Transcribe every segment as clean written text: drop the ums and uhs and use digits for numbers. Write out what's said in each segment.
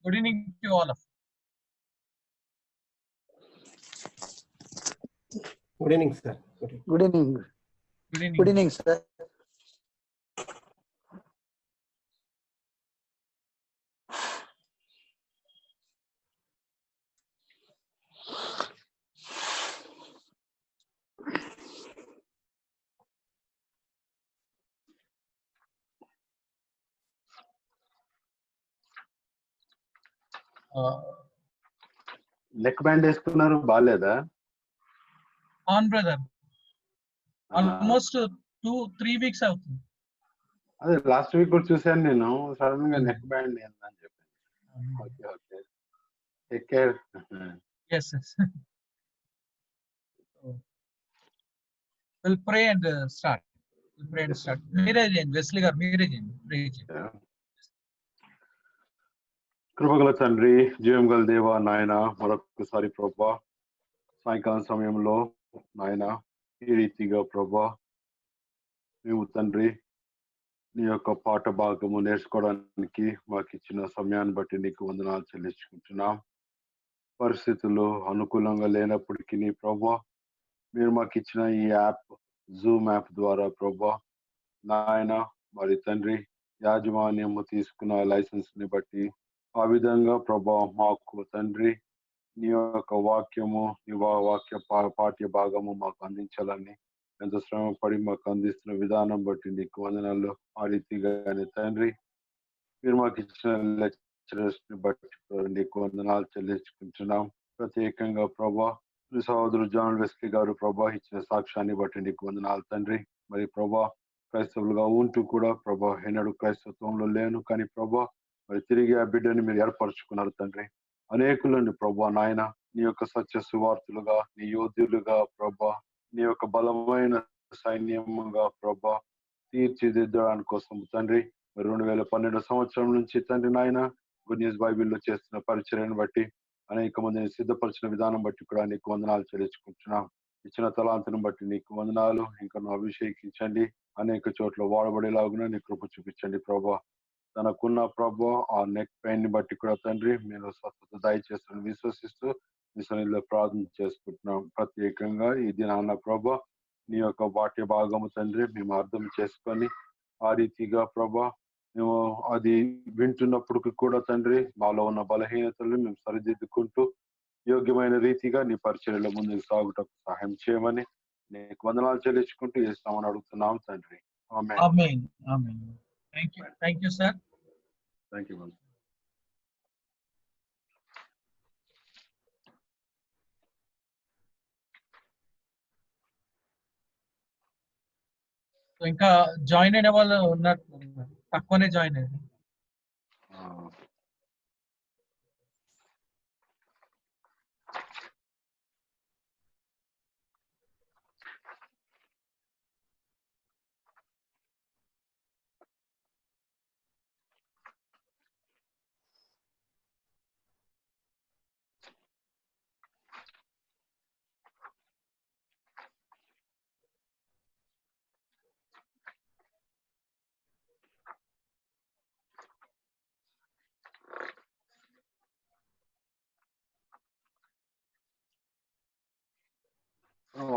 Good evening to all of you. Good evening, sir. Good evening. Good evening. Good evening, sir. Neck band వేసుకున్నారు బాగాలేదా? On brother. Almost 2-3 weeks అవుతుంది. అదే last week కూడా చూసాను నేను. Sudden గా neck band ఏందని చెప్పాను. Okay okay, take care. Yes, yes. We'll pray and start. We'll pray and start. మీరే చేయండి, వెస్లీ గారు మీరే చేయండి. Pray చేయండి. కృపగల తండ్రి, జీవం గల దేవ నాయన, మరొకసారి ప్రభా సాయంకాలం సమయంలో నాయన ఈ రీతిగా ప్రభా మేము తండ్రి నీ యొక్క పాట భాగము నేర్చుకోవడానికి మాకు ఇచ్చిన సమయాన్ని బట్టి నీకు వందనాలు చెల్లించుకుంటున్నాం. పరిస్థితులు అనుకూలంగా లేనప్పటికీ నీ ప్రభా మీరు మాకు ఇచ్చిన ఈ యాప్, జూమ్ యాప్ ద్వారా ప్రభా నాయన మరి తండ్రి యాజమాన్యము తీసుకున్న లైసెన్స్ ని బట్టి ఆ విధంగా ప్రభా మాకు తండ్రి నీ యొక్క వాక్యము, నీ వాక్య పాఠ్య భాగము మాకు అందించాలని ఎంత శ్రమ పడి మాకు అందిస్తున్న విధానం బట్టి నీకు వందనాలు. ఆ రీతిగానే తండ్రి మీరు మాకు ఇచ్చిన లెక్చరర్స్ ని బట్టి నీకు వందనాలు చెల్లించుకుంటున్నాం. ప్రత్యేకంగా ప్రభా సహోదరు జాన్ వెస్లీ గారు ప్రభా ఇచ్చిన సాక్ష్యాన్ని బట్టి నీకు వందనాలు తండ్రి. మరి ప్రభా క్రైస్తవులుగా ఉంటూ కూడా ప్రభా ఎన్నడూ క్రైస్తవంలో లేను, కానీ ప్రభా మరి తిరిగి ఆ బిడ్డని మీరు ఏర్పరచుకున్నారు తండ్రి. అనేకులను ప్రభా నాయన నీ యొక్క సత్య సువార్తలుగా, నీ యోధులుగా ప్రభా నీ యొక్క బలమైన సైన్యముగా ప్రభా తీర్చిదిద్దడానికి కోసం తండ్రి 2012 సంవత్సరం నుంచి తండ్రి నాయన గుడ్ న్యూస్ బైబిల్లో చేస్తున్న పరిచర్యను బట్టి అనేక మందిని సిద్ధపరిచిన విధానం బట్టి కూడా నీకు వందనాలు చెల్లించుకుంటున్నాం. ఇచ్చిన తలాంతును బట్టి నీకు వందనాలు. ఇంకా అభిషేకించండి, అనేక చోట్ల వాడబడేలాగున నీ కృప చూపించండి ప్రభా. తనకున్న ప్రభా ఆ నెక్ పెయిన్ ని బట్టి కూడా తండ్రి మీరు స్వస్థత దయచేస్తాను విశ్వసిస్తూ మీ సన్నిధిలో ప్రార్థన చేసుకుంటున్నాం. ప్రత్యేకంగా ఈ దినాన్న ప్రభా నీ యొక్క వాక్య భాగము తండ్రి మేము అర్థం చేసుకొని ఆ రీతిగా ప్రభా మేము అది వింటున్నప్పుడు కూడా తండ్రి మాలో ఉన్న బలహీనతలు మేము సరిదిద్దుకుంటూ యోగ్యమైన రీతిగా నీ పరిచర్యలో ముందుకు సాగుటకు సహాయం చేయమని నీకు వందనాలు చెల్లించుకుంటూ చేస్తామని అడుగుతున్నాం తండ్రి. ఆమేన్. Amen. Amen. Thank you, sir. Thank you, man. So ఇంకా జాయిన్ అయిన వాళ్ళు ఉన్నారు, తక్కువనే జాయిన్ అయ్యారు.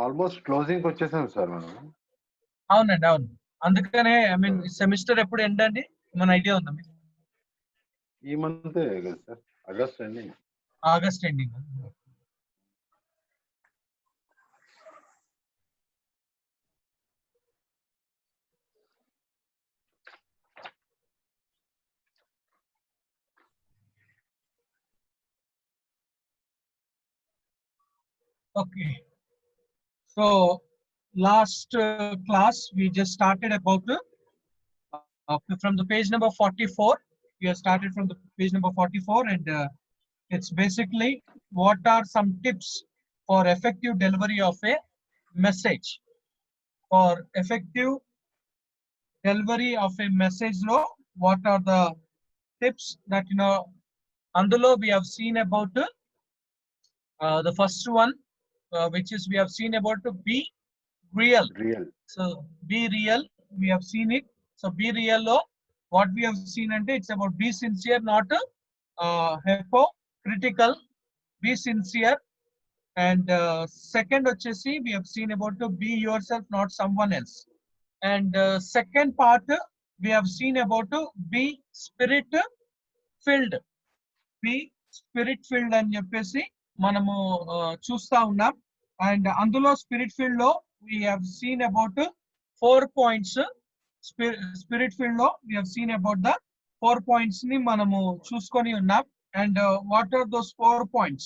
ఆల్మోస్ట్ క్లోజింగ్ వచ్చేసాం సార్ మనం. అవునండి, అవును. అందుకనే ఐ మీన్ సెమిస్టర్ ఎప్పుడు ఎండ్ అండి, మన ఐడియా ఉందా మీకు? ఈ మంత్ కదా sir, August ending. August ending. Okay. So last class we just started about from the page number 44. We have started from the page number 44, and it's basically what are some tips for effective delivery of a message. For effective delivery of a message, what are the tips that Andulo we have seen about the first one, which is we have seen about to be real. So be real, we have seen it. So be real, what we have seen, and it's about be sincere, not hypocritical, be sincere. And second vachesi we have seen about to be yourself, not someone else. And second part we have seen about to be spirit filled, be spirit filled అని చెప్పేసి మనము చూస్తా ఉన్నాం. And అందులో spirit field లో we have seen about 4 points. Spirit field లో we have seen about the 4 points ని మనము చూసుకొని ఉన్నాం. And what are those 4 points?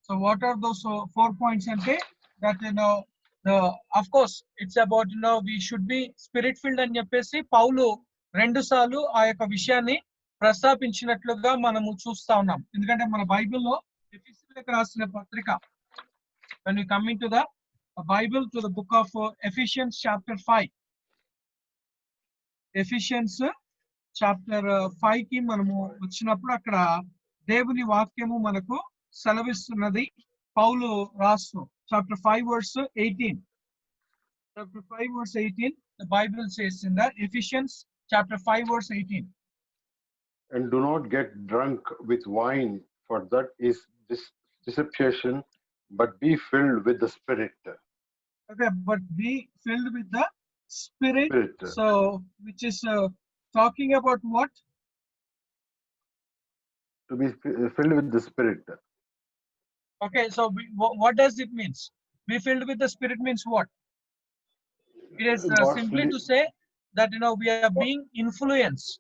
So what are those 4 points ante that the of course it's about we should be spirit filled అని చెప్పేసి పౌలు రెండు సార్లు ఆ యొక్క విషయాన్ని ప్రస్తాపించినట్లుగా మనము చూస్తా ఉన్నాం. ఎందుకంటే మన బైబిల్లో ఎఫెసీయులకు రాసిన పత్రిక, when we come into the Bible to the book of Ephesians chapter 5, Ephesians chapter 5 కి మనము వచ్చినప్పుడు అక్కడ దేవుని వాక్యము మనకు సెలవిస్తున్నది. పౌలు రాస్తూ chapter 5 verse 18, chapter 5 verse 18, the Bible says in the Ephesians chapter 5 verse 18, and do not get drunk with wine, for that is dissipation, but be filled with the Spirit. Okay, but be filled with the Spirit. Spirit. So, which is talking about what? To be filled with the Spirit. Okay, so what does it means? Be filled with the Spirit means what? It is simply to say that we are being influenced.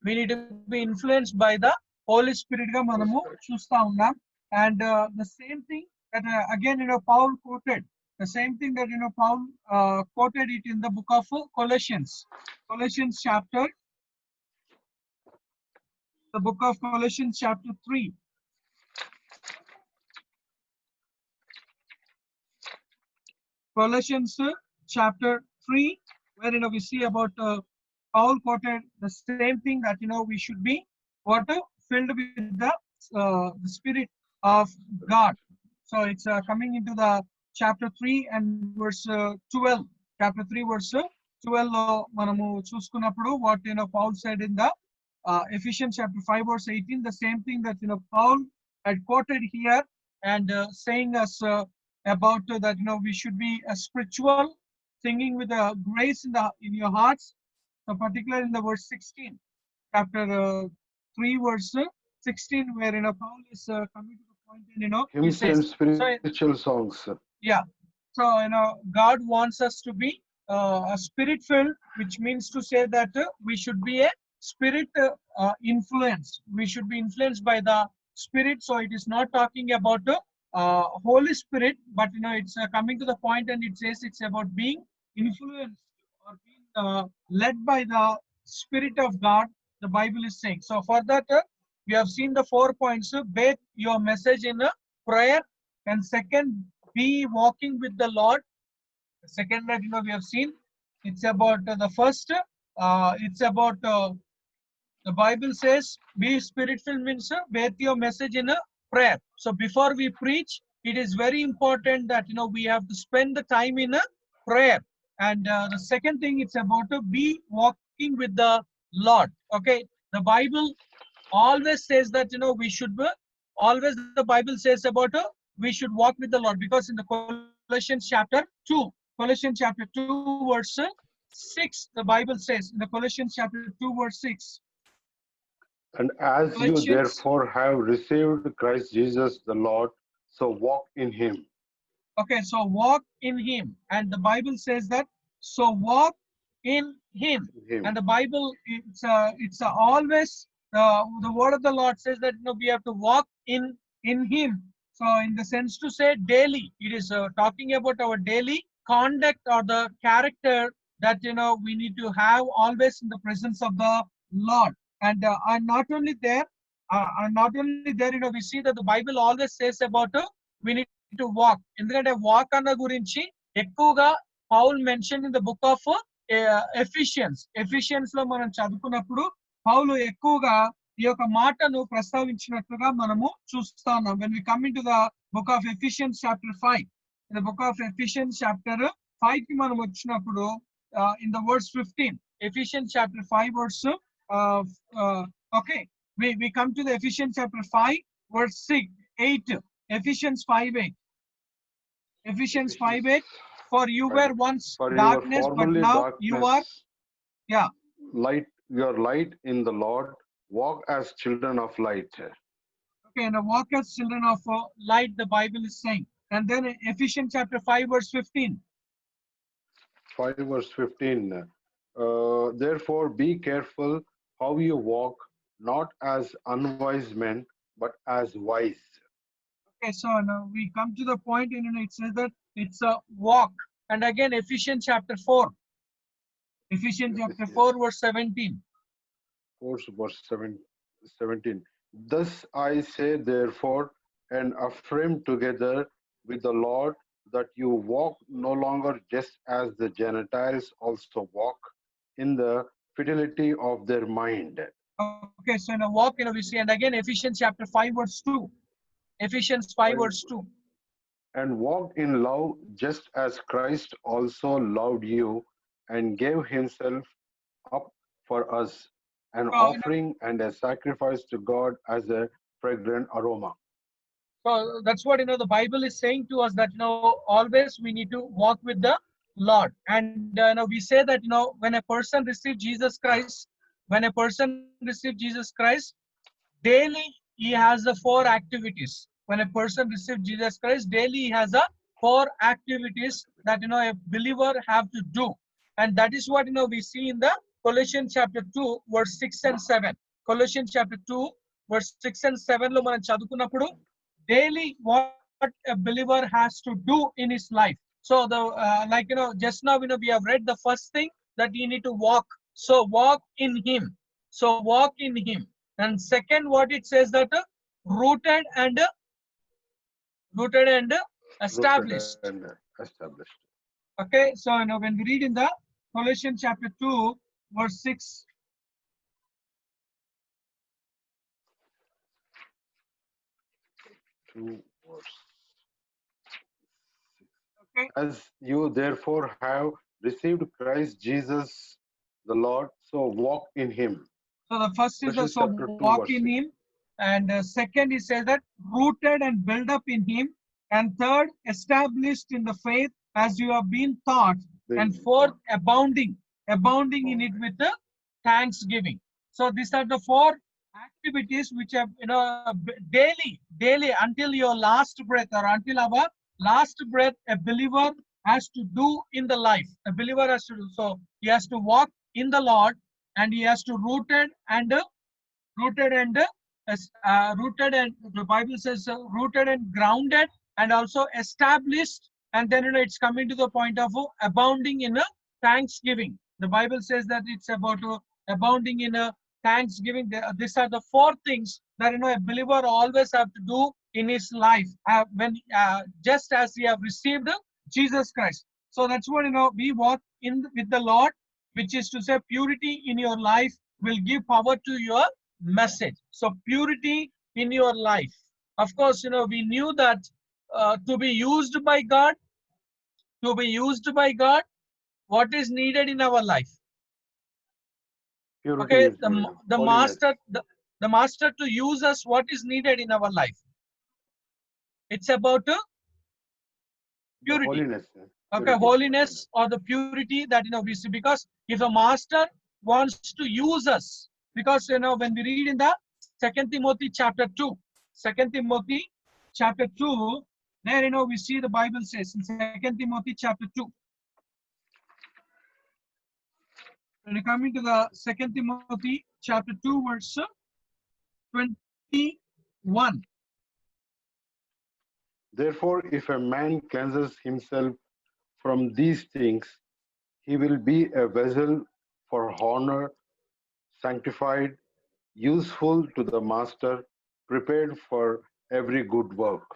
We need to be influenced by the Holy Spirit ga manamu chusta unnam. And the same thing that again Paul quoted, the same thing that Paul quoted it in the book of Colossians chapter, the book of Colossians chapter 3. Colossians chapter 3, where we see about Paul quoted the same thing that we should be filled with the Spirit of God. So it's coming into the chapter 3 and verse 12. Chapter 3 verse 12 lo manamu chuskunnappudu what Paul said in the Ephesians chapter 5 verse 18, the same thing that Paul had quoted here, and saying us about that we should be spiritual, singing with the grace in your hearts. So particularly in the verse 16, chapter 3 verse 16, where Paul is coming to the point and he Hymns says, and spiritual songs. Yeah, so God wants us to be a spirit filled, which means to say that we should be a spirit influence. We should be influenced by the Spirit. So it is not talking about Holy Spirit, but it's coming to the point and it says it's about being influenced or being led by the Spirit of God, the Bible is saying. So for that we have seen the 4 points. Bake your message in a prayer, and second, be walking with the Lord. The second that we have seen, it's about the first, it's about the Bible says be spirit-filled means bake your message in a prayer. So before we preach, it is very important that we have to spend the time in a prayer. And the second thing, it's about to be walking with the Lord. Okay, the Bible always says that we should be, always the Bible says about we should walk with the Lord, because in the Colossians chapter 2 verse 6, the Bible says in the Colossians chapter 2 verse 6, and as you Colossians, therefore have received Christ Jesus the Lord, so walk in him. okay, so walk in him, and the Bible says that so walk in him. And the Bible, it's always the word of the Lord says that we have to walk in him. So in the sense to say daily, it is talking about our daily conduct or the character that we need to have always in the presence of the Lord. And not only there, we see that the Bible always says about we need to walk. ఎందుకంటే walk అన్న గురించి ఎక్కువగా Paul mention in the book of Ephesians లో మనం చదువుకున్నప్పుడు పౌలు ఎక్కువగా ఈ యొక్క మాటను ప్రస్తావించినట్లుగా మనము చూస్తా ఉన్నాం. When we come into the book of Ephesians chapter 5, in the book of Ephesians chapter 5 కి మనం వచ్చినప్పుడు in the verse 15, Ephesians chapter 5 verse okay, we come to the Ephesians chapter 5, verse 6, 8. Ephesians 5:8. Ephesians 5:8. For you were once For you were darkness, but formerly now you are, darkness, yeah. light, your light in the Lord. Walk as children of light. Okay, and walk as children of light, the Bible is saying. And then Ephesians chapter 5, verse 15. 5 verse 15. Therefore, be careful how you walk, not as unwise men, but as wise. Okay, so now we come to the point, it says that it's a walk. And again, Ephesians chapter 4. Ephesians chapter 4, verse 17. 4 verse 17. Thus I say, therefore, and affirm together with the Lord that you walk no longer just as the Gentiles also walk, in the fidelity of their mind. Okay, so in a walk, we see, and again, Ephesians chapter 5, verse 2. Ephesians 5, verse 2. And walk in love, just as Christ also loved you and gave himself up for us, an offering and a sacrifice to God as a fragrant aroma. So that's what the Bible is saying to us, that always we need to walk with the Lord. And we say that when a person receives Jesus Christ, daily he has the 4 activities. When a person receives Jesus Christ, daily he has 4 activities that a believer have to do. And that is what we see in the Colossians chapter 2, verse 6 and 7. Colossians chapter 2, verse 6 and 7 lo మనం చదువుకున్నప్పుడు daily what a believer has to do in his life. So the just now we have read the first thing, that you need to walk. So walk in him. So walk in him. And second, what it says, that rooted and established. Okay, so when we read in the Colossians chapter 2, verse 6. Okay. As you therefore have received Christ Jesus the Lord, so walk in him. So the first is the, so walk in him. And second, he says that rooted and built up in him. And third, established in the faith as you have been taught. And fourth, abounding in it with the thanksgiving. So these are the 4 activities which have daily until your last breath, or until our last breath, a believer has to do in the life. A believer has to do. So he has to walk in the Lord, and he has to rooted and the Bible says rooted and grounded, and also established. And then it's coming to the point of abounding in a thanksgiving. The Bible says that it's about abounding in a thanksgiving. These are the 4 things that a believer always have to do in his life, when just as he have received Jesus Christ. So that's what we walk in with the Lord, which is to say purity in your life will give power to your message. So purity in your life. Of course, we knew that to be used by God, what is needed in our life? Purity okay, is the master to use us, what is needed in our life? It's about purity. Okay, holiness or the purity that we see. Because if a master wants to use us, because when we read in the 2 Timothy chapter 2, 2 Timothy chapter 2, there we see the Bible says in 2 Timothy chapter 2. When we come into the 2 Timothy chapter 2, verse 21. Therefore, if a man cleanses himself from these things, he will be a vessel for honor, sanctified, useful to the master, prepared for every good work.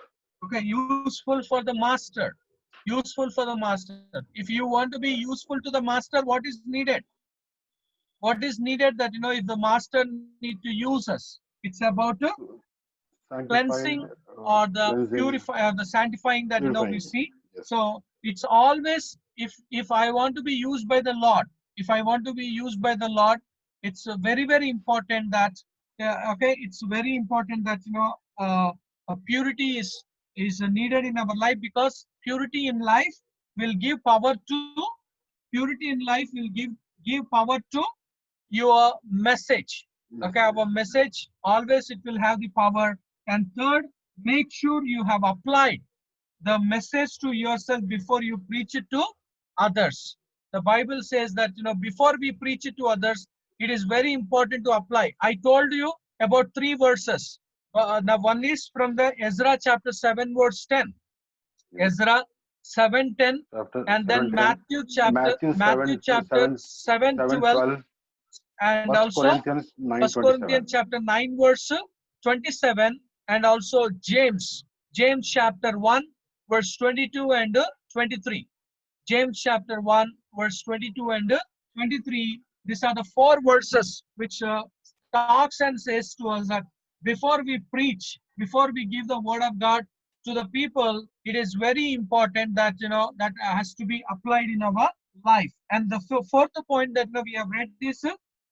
Okay, useful for the master. Useful for the master. If you want to be useful to the master, what is needed? What is needed that if the master need to use us? It's about cleansing or the purify or the sanctifying that we see. Yes. So it's always, if I want to be used by the Lord, it's very, very important that Yeah, okay, it's very important that purity is needed in our life, because purity in life will give power to purity in life will give power to your message. Okay, our message always it will have the power. And third, make sure you have applied the message to yourself before you preach it to others. The Bible says that before we preach it to others, it is very important to apply. I told you about three verses. Now one is from the Ezra chapter 7 verse 10. Ezra 7:10, Chapter and then 7:10, Matthew Matthew 7 to chapter 7, 7:12, 7:12, and First also Corinthians First 9:27. Corinthians chapter 9 verse 27, and also James chapter 1 verse 22 and 23. James chapter 1 verse 22 and 23. These are the four verses which talks and says to us that before we preach, before we give the word of God to the people, it is very important that that has to be applied in our life. And the fourth point that we have read is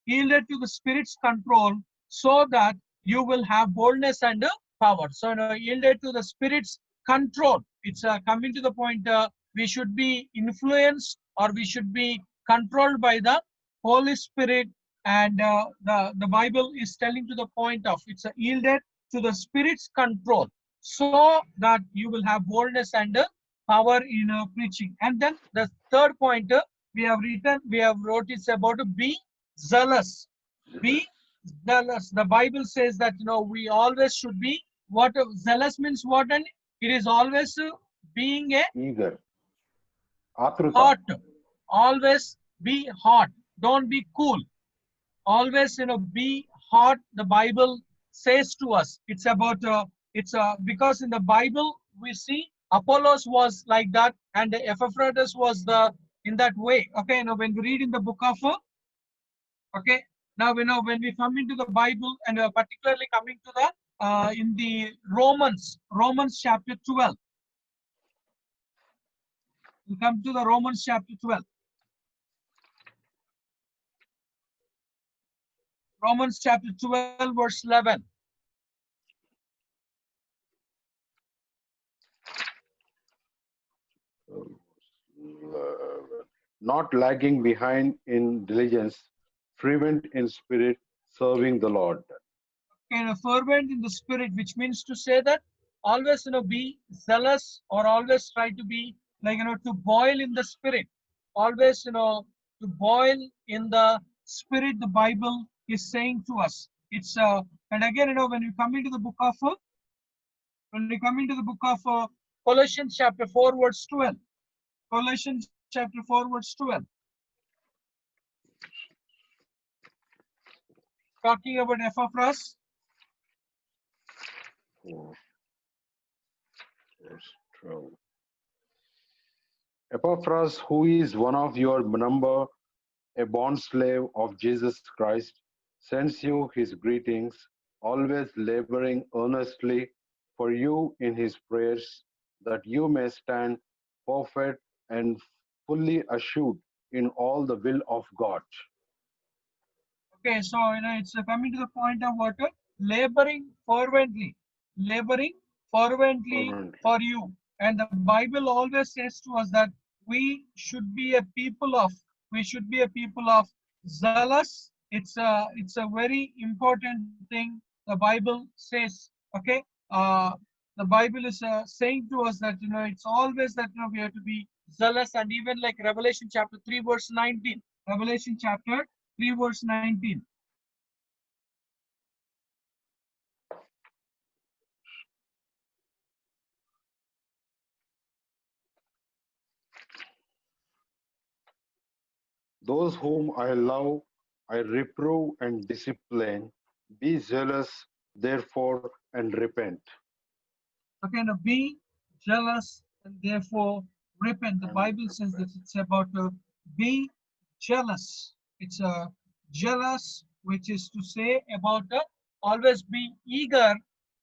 yielded to the Spirit's control, so that you will have boldness and power. So yielded to the Spirit's control. It's coming to the point. We should be influenced, or we should be controlled by the Holy Spirit. And the Bible is telling to the point of it's yielded to the Spirit's control, so that you will have boldness and power in preaching. And then the third point we have wrote it's about to be zealous. Be zealous. The Bible says that we always should be what zealous means. What? And it is always being a Eager. Atruta. hot. Always be hot. Don't be cool. Always be hot. The Bible says to us. It's about because in the Bible we see Apollos was like that, and Epaphroditus was the in that way. Okay, now when we read in the book of okay, now when we come into the Bible, and particularly coming to the in the Romans chapter 12. We come to the Romans chapter 12. Romans chapter 12 verse 11. Not lagging behind in diligence, fervent in spirit, serving the Lord. And fervent in the spirit, which means to say that always be zealous, or always try to be like to boil in the spirit. Always to boil in the spirit. The Bible is saying to us. It's and again when you come into the book of Colossians chapter 4 verse 12. Colossians chapter 4 verse 12. Talking about Epaphras. Epaphras, who is one of your number, a bond slave of Jesus Christ, sends you his greetings, always laboring earnestly for you in his prayers, that you may stand perfect and fully assured in all the will of God. Okay, so it's coming to the point of what laboring fervently for you. And the Bible always says to us that we should be a people of zealous. It's a very important thing. The Bible says, okay, the Bible is saying to us that it's always that we have to be zealous. And even like Revelation chapter 3 verse 19. Revelation chapter 3 verse 19. Those whom I love, I reprove and discipline. Be zealous, therefore, and repent. Okay, now be jealous and therefore repent. The Bible says that it's about be jealous. It's a jealous, which is to say about always be eager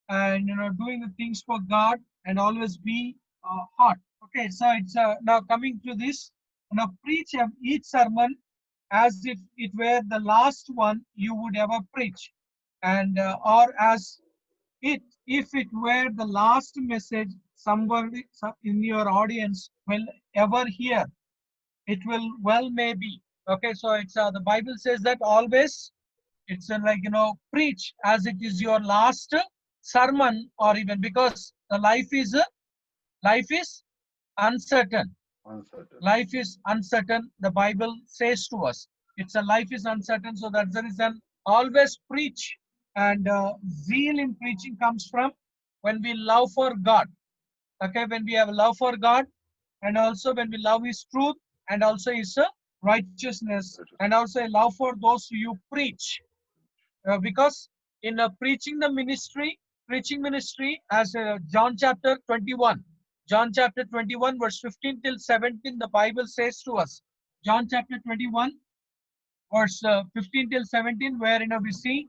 and doing the things for God, and always be hot. Okay, so it's now coming to this. Now preach each sermon as if it were the last one you would ever preach, and or as it, if it were the last message somebody in your audience will ever hear, it will well maybe. Okay, so it's the Bible says that always it's like, preach as it is your last sermon, or even because the life is uncertain. Uncertain. Life is uncertain, the Bible says to us. It's a life is uncertain, so that's the reason always preach. And zeal in preaching comes from when we love for God. Okay, when we have love for God, and also when we love His truth, and also His righteousness, and also a love for those who you preach. Because in preaching ministry, as John chapter 21, verse 15 till 17, the Bible says to us. John chapter 21, verse 15 till 17, where we see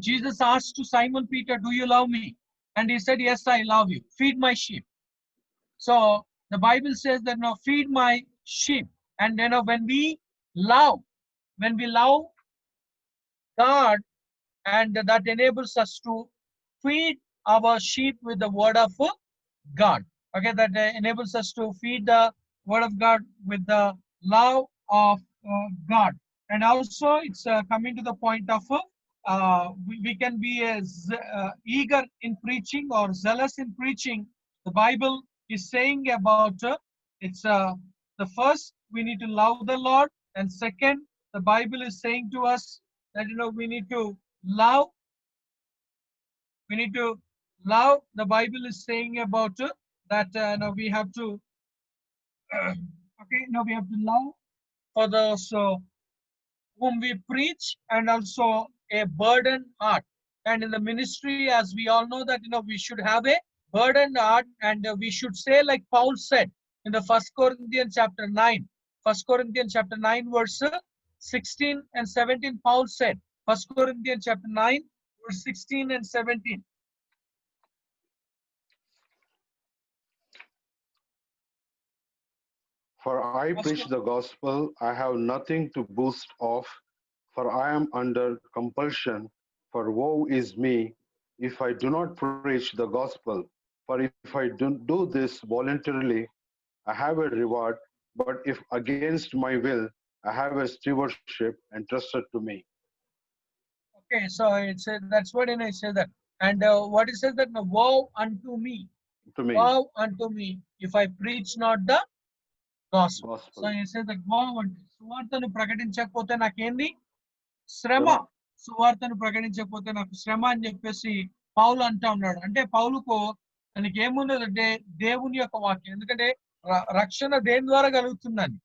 Jesus asked to Simon Peter, "Do you love me?" And he said, "Yes, I love you. Feed my sheep." So the Bible says that now feed my sheep. And when we love God, and that enables us to feed our sheep with the word of God. Okay, that enables us to feed the word of God with the love of God. And also it's coming to the point of we can be eager in preaching or zealous in preaching. The Bible is saying about it's the first, we need to love the Lord, and second, the Bible is saying to us that we need to love. We need to love. The Bible is saying about that we have to okay, we have to love for those whom we preach, and also a burdened heart. And in the ministry, as we all know that we should have a burdened heart, and we should say like Paul said in the First Corinthians chapter 9. First Corinthians chapter 9 verse 16 and 17. Paul said, First Corinthians chapter 9 verse 16 and 17. For I preach the gospel, I have nothing to boast of, for I am under compulsion, for woe is me if I do not preach the gospel. For if I do this voluntarily, I have a reward, but if against my will, I have a stewardship entrusted to me. Okay, so it's that's what it says that. And what it says that, woe unto me, To me, woe unto me, if I preach not the gospel. So gospel. it says that woe unto సువార్తను ప్రకటించకపోతే నాకేంది శ్రమ. Shema. సువార్తను ప్రకటించకపోతే నాకు శ్రమ అని చెప్పేసి పౌలు అంటా ఉన్నాడు. అంటే పౌలుకు తనకి ఏమున్నదంటే దేవుని యొక్క వాక్యం. ఎందుకంటే రక్షణ దేని ద్వారా కలుగుతుందని.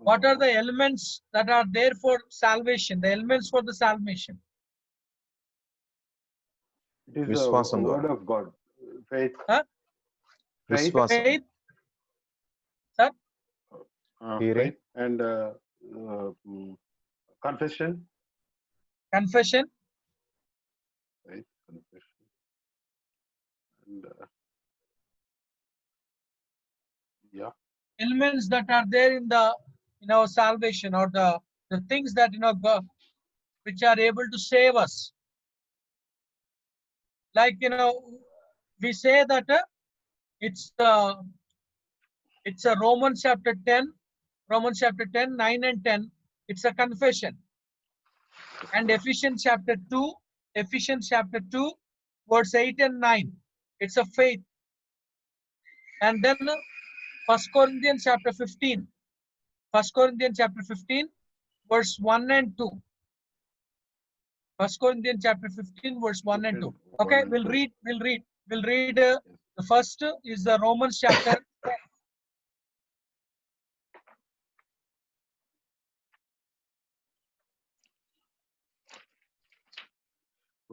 What are the elements that are there for salvation? The elements for the salvation. It is the word of God. Faith. Huh? Faith. Sir? Faith and confession. Confession. Faith, confession. And yeah. Elements that are there in the our salvation, or the things that God, which are able to save us. Like we say that it's a Romans chapter 10, 9 and 10. It's a confession. And Ephesians chapter 2, verse 8 and 9. It's a faith. And then First Corinthians chapter 15, verse 1 and 2. First Corinthians chapter 15, verse 1 and 2. Okay, we'll read. The first is the Romans chapter 10.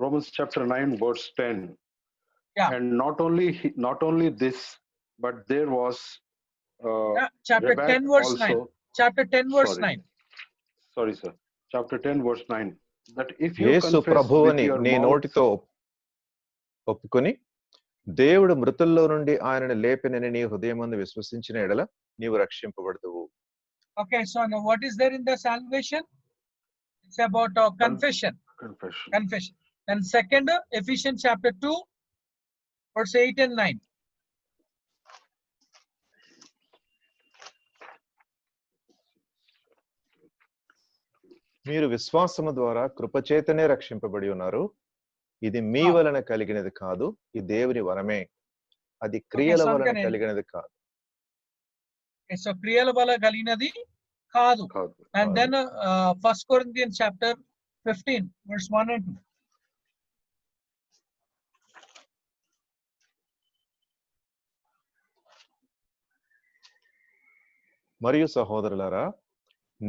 Romans chapter 9, verse 10. Yeah. And not only this, but there was chapter 10, verse also, 9. Chapter 10, verse 9. Sorry, sir. Chapter 10, verse 9. That if you Yesu confess ప్రభువుని with your నీ mouth, నోటితో ఒప్పుకొని దేవుడు మృతుల్లో నుండి ఆయనను లేపినని నీ హృదయమందు విశ్వసించిన ఎడల నీవు రక్షింపబడదువు. Okay, so now what is there in the salvation? It's about confession. Confession. Confession. And second, Ephesians chapter 2, verse 8 and 9. మీరు విశ్వాసము ద్వారా కృపచేతనే రక్షింపబడి ఉన్నారు. ఇది మీ వలన కలిగినది కాదు, ఇది దేవుని వరమే. అది క్రియల వలన కలిగినది కాదు. సో క్రియల వలన కలిగినది కాదు. And then 1 Corinthians chapter 15, verse 1 and 2. మరియు సహోదరులారా,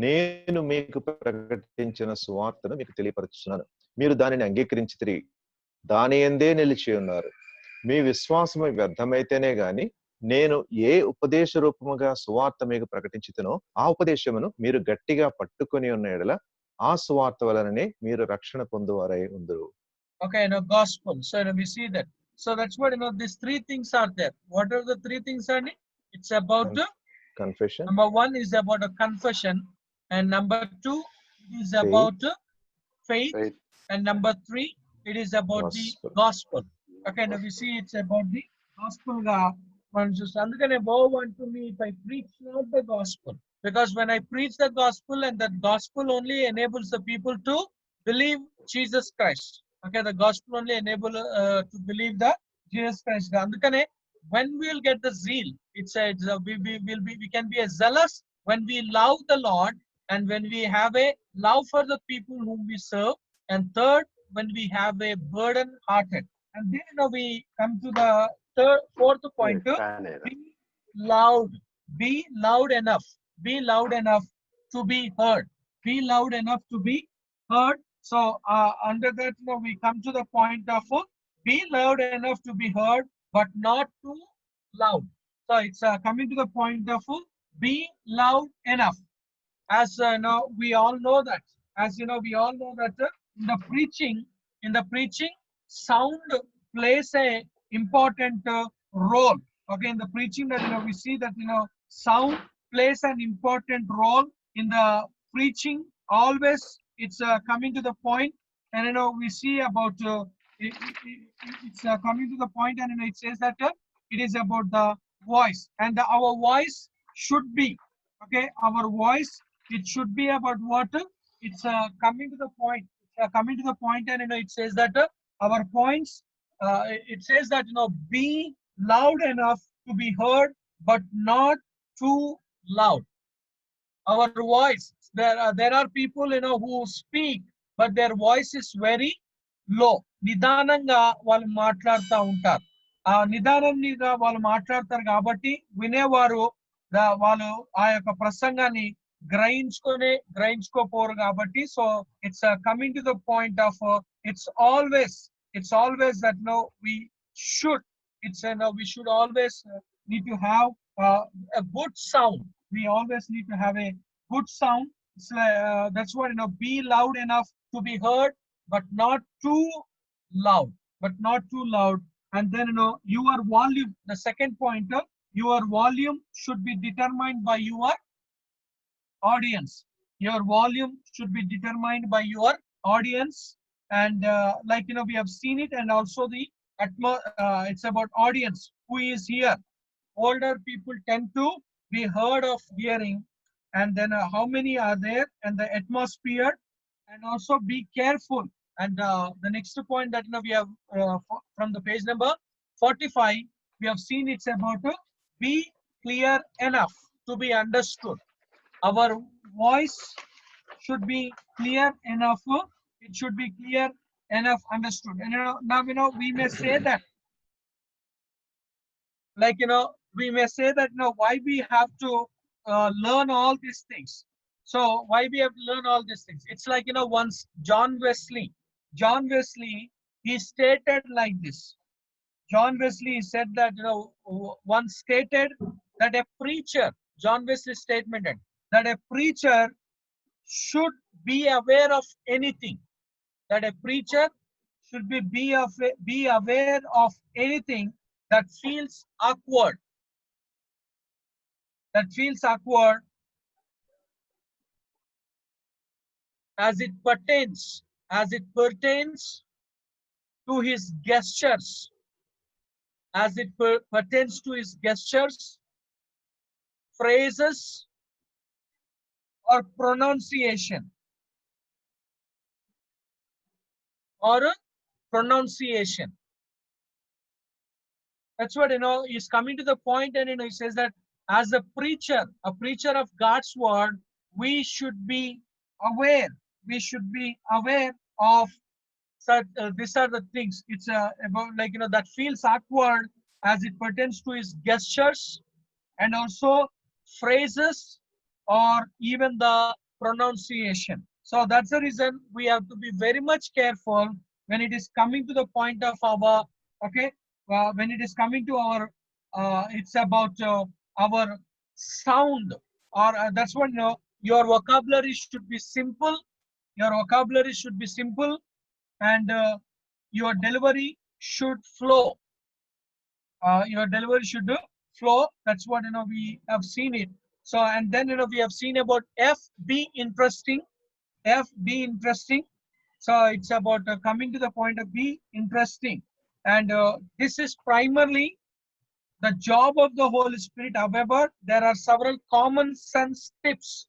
నేను మీకు ప్రకటించిన సువార్తను మీకు తెలియపరుచున్నాను. మీరు దానిని అంగీకరించితిరి, దాని యందే నిలిచి ఉన్నారు. మీ విశ్వాసము వ్యర్థమైతేనే గాని నేను ఏ ఉపదేశ రూపముగా సువార్త మీకు ప్రకటించుతునో ఆ ఉపదేశమును మీరు గట్టిగా పట్టుకొని ఉన్న ఎడల ఆ సువార్త వలననే మీరు రక్షణ పొందువారై ఉందురు. Okay, gospel. So we see that. So that's what these three things are there. What are the three things, Andy? It's about confession. Number one is about a confession, and number two is about faith, and number three it is about the gospel. Okay, now we see it's about the gospel. Andukane woe unto me if I preach not the gospel, because when I preach the gospel, and that gospel only enables the people to believe Jesus Christ. Okay, the gospel only enable to believe the Jesus Christ. Andukane when we will get the zeal, we can be a zealous when we love the Lord, and when we have a love for the people whom we serve, and third, when we have a burden hearted. And then we come to the fourth point. Be loud enough to be heard. Be loud enough to be heard. So under that we come to the point of be loud enough to be heard, but not too loud. So it's coming to the point of be loud enough. As we all know that. As we all know that in the preaching, sound plays a important role. Okay, in the preaching that we see that sound plays an important role in the preaching. Always it's coming to the point, and we see about it's coming to the point, and it says that it is about the voice, and our voice should be our voice. It should be about what? It's coming to the point. Coming to the point, and it says that our points. It says that be loud enough to be heard, but not too loud. Our voice. There are people who speak, but their voice is very low. నిదానంగా వాళ్ళు మాట్లాడుతూ ఉంటారు. ఆ నిదానంగా వాళ్ళు మాట్లాడతారు కాబట్టి వినేవారు వాళ్ళు ఆ యొక్క ప్రసంగాన్ని గ్రహించుకోపోరు కాబట్టి. So it's coming to the point of it's always that we should we should always need to have a good sound. We always need to have a good sound. It's that's what be loud enough to be heard, but not too loud. And then your volume. The second point, your volume should be determined by your audience. Your volume should be determined by your audience. And like we have seen it, and also the it's about audience who is here. Older people tend to be heard of hearing, and then how many are there, and the atmosphere, and also be careful. And the next point that we have from the page number 45, we have seen it's about be clear enough to be understood. Our voice should be clear enough. It should be clear enough understood. And now we may say that, like we may say that why we have to learn all these things. So why we have to learn all these things? It's like once John Wesley, he stated like this. John Wesley said that once stated that a preacher, John Wesley statement that a preacher should be aware of anything. That a preacher should be aware of anything that feels awkward. as it pertains to his gestures, as it pertains to his gestures, phrases, or pronunciation, or a pronunciation. That's what, he's coming to the point, and he says that as a preacher of God's word, we should be aware. We should be aware of such. These are the things. It's about, like, that feels awkward as it pertains to his gestures, and also phrases, or even the pronunciation. So that's the reason we have to be very much careful when it is coming to the point of our, okay, when it is coming to our, it's about our sound, or that's what, your vocabulary should be simple. Your vocabulary should be simple, and your delivery should flow. Your delivery should flow. That's what, we have seen it. So, and then, we have seen about F, be interesting. F, be interesting. So it's about coming to the point of be interesting. And this is primarily the job of the Holy Spirit. However, there are several common sense tips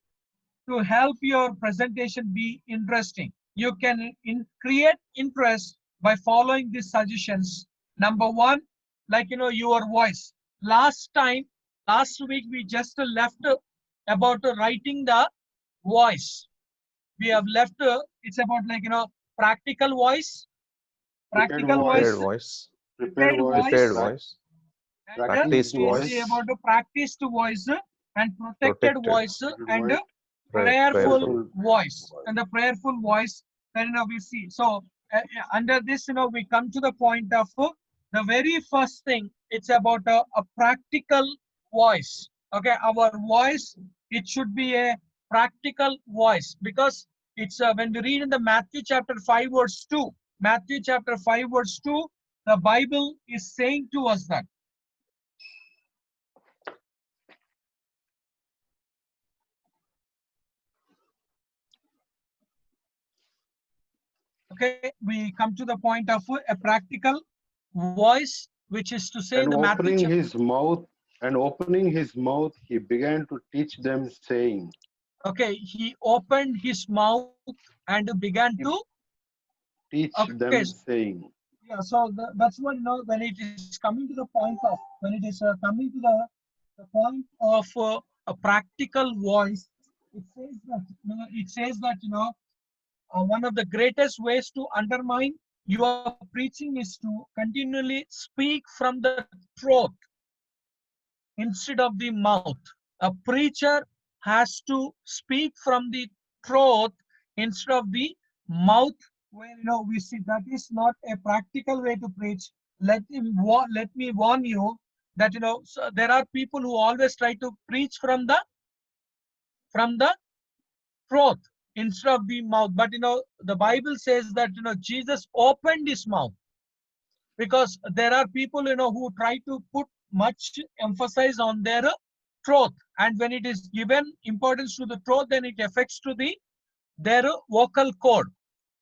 to help your presentation be interesting. You can create interest by following these suggestions. Number one, like, your voice. Last week, we just left about writing the voice. We have left, it's about, like, practical voice, Prepared Prepared voice, voice. Prepared voice. Prepared voice. and Practiced we voice. see about the practiced voice, and protected voice, and voice. prayerful Prayerful. voice, and the prayerful voice. Then, we see. So under this, we come to the point of the very first thing. It's about a practical voice. Okay, our voice, it should be a practical voice, because it's when we read in the Matthew chapter 5 verse 2. Matthew chapter 5 verse 2, the Bible is saying to us that. Okay, we come to the point of a practical voice, which is to say, in And the Matthew opening chapter. his mouth, he began to teach them, saying. Okay, he opened his mouth and began to Teach Okay, them, saying. yeah. So that's what, when it is coming to the point of, when it is coming to the point of a practical voice, it says that, one of the greatest ways to undermine your preaching is to continually speak from the throat instead of the mouth. A preacher has to speak from the throat instead of the mouth, where, we see that is not a practical way to preach. Let me warn you that, so there are people who always try to preach from the throat instead of the mouth. But, the Bible says that, Jesus opened his mouth, because there are people, who try to put much emphasis on their throat, and when it is given importance to the throat, then it affects to their vocal cord.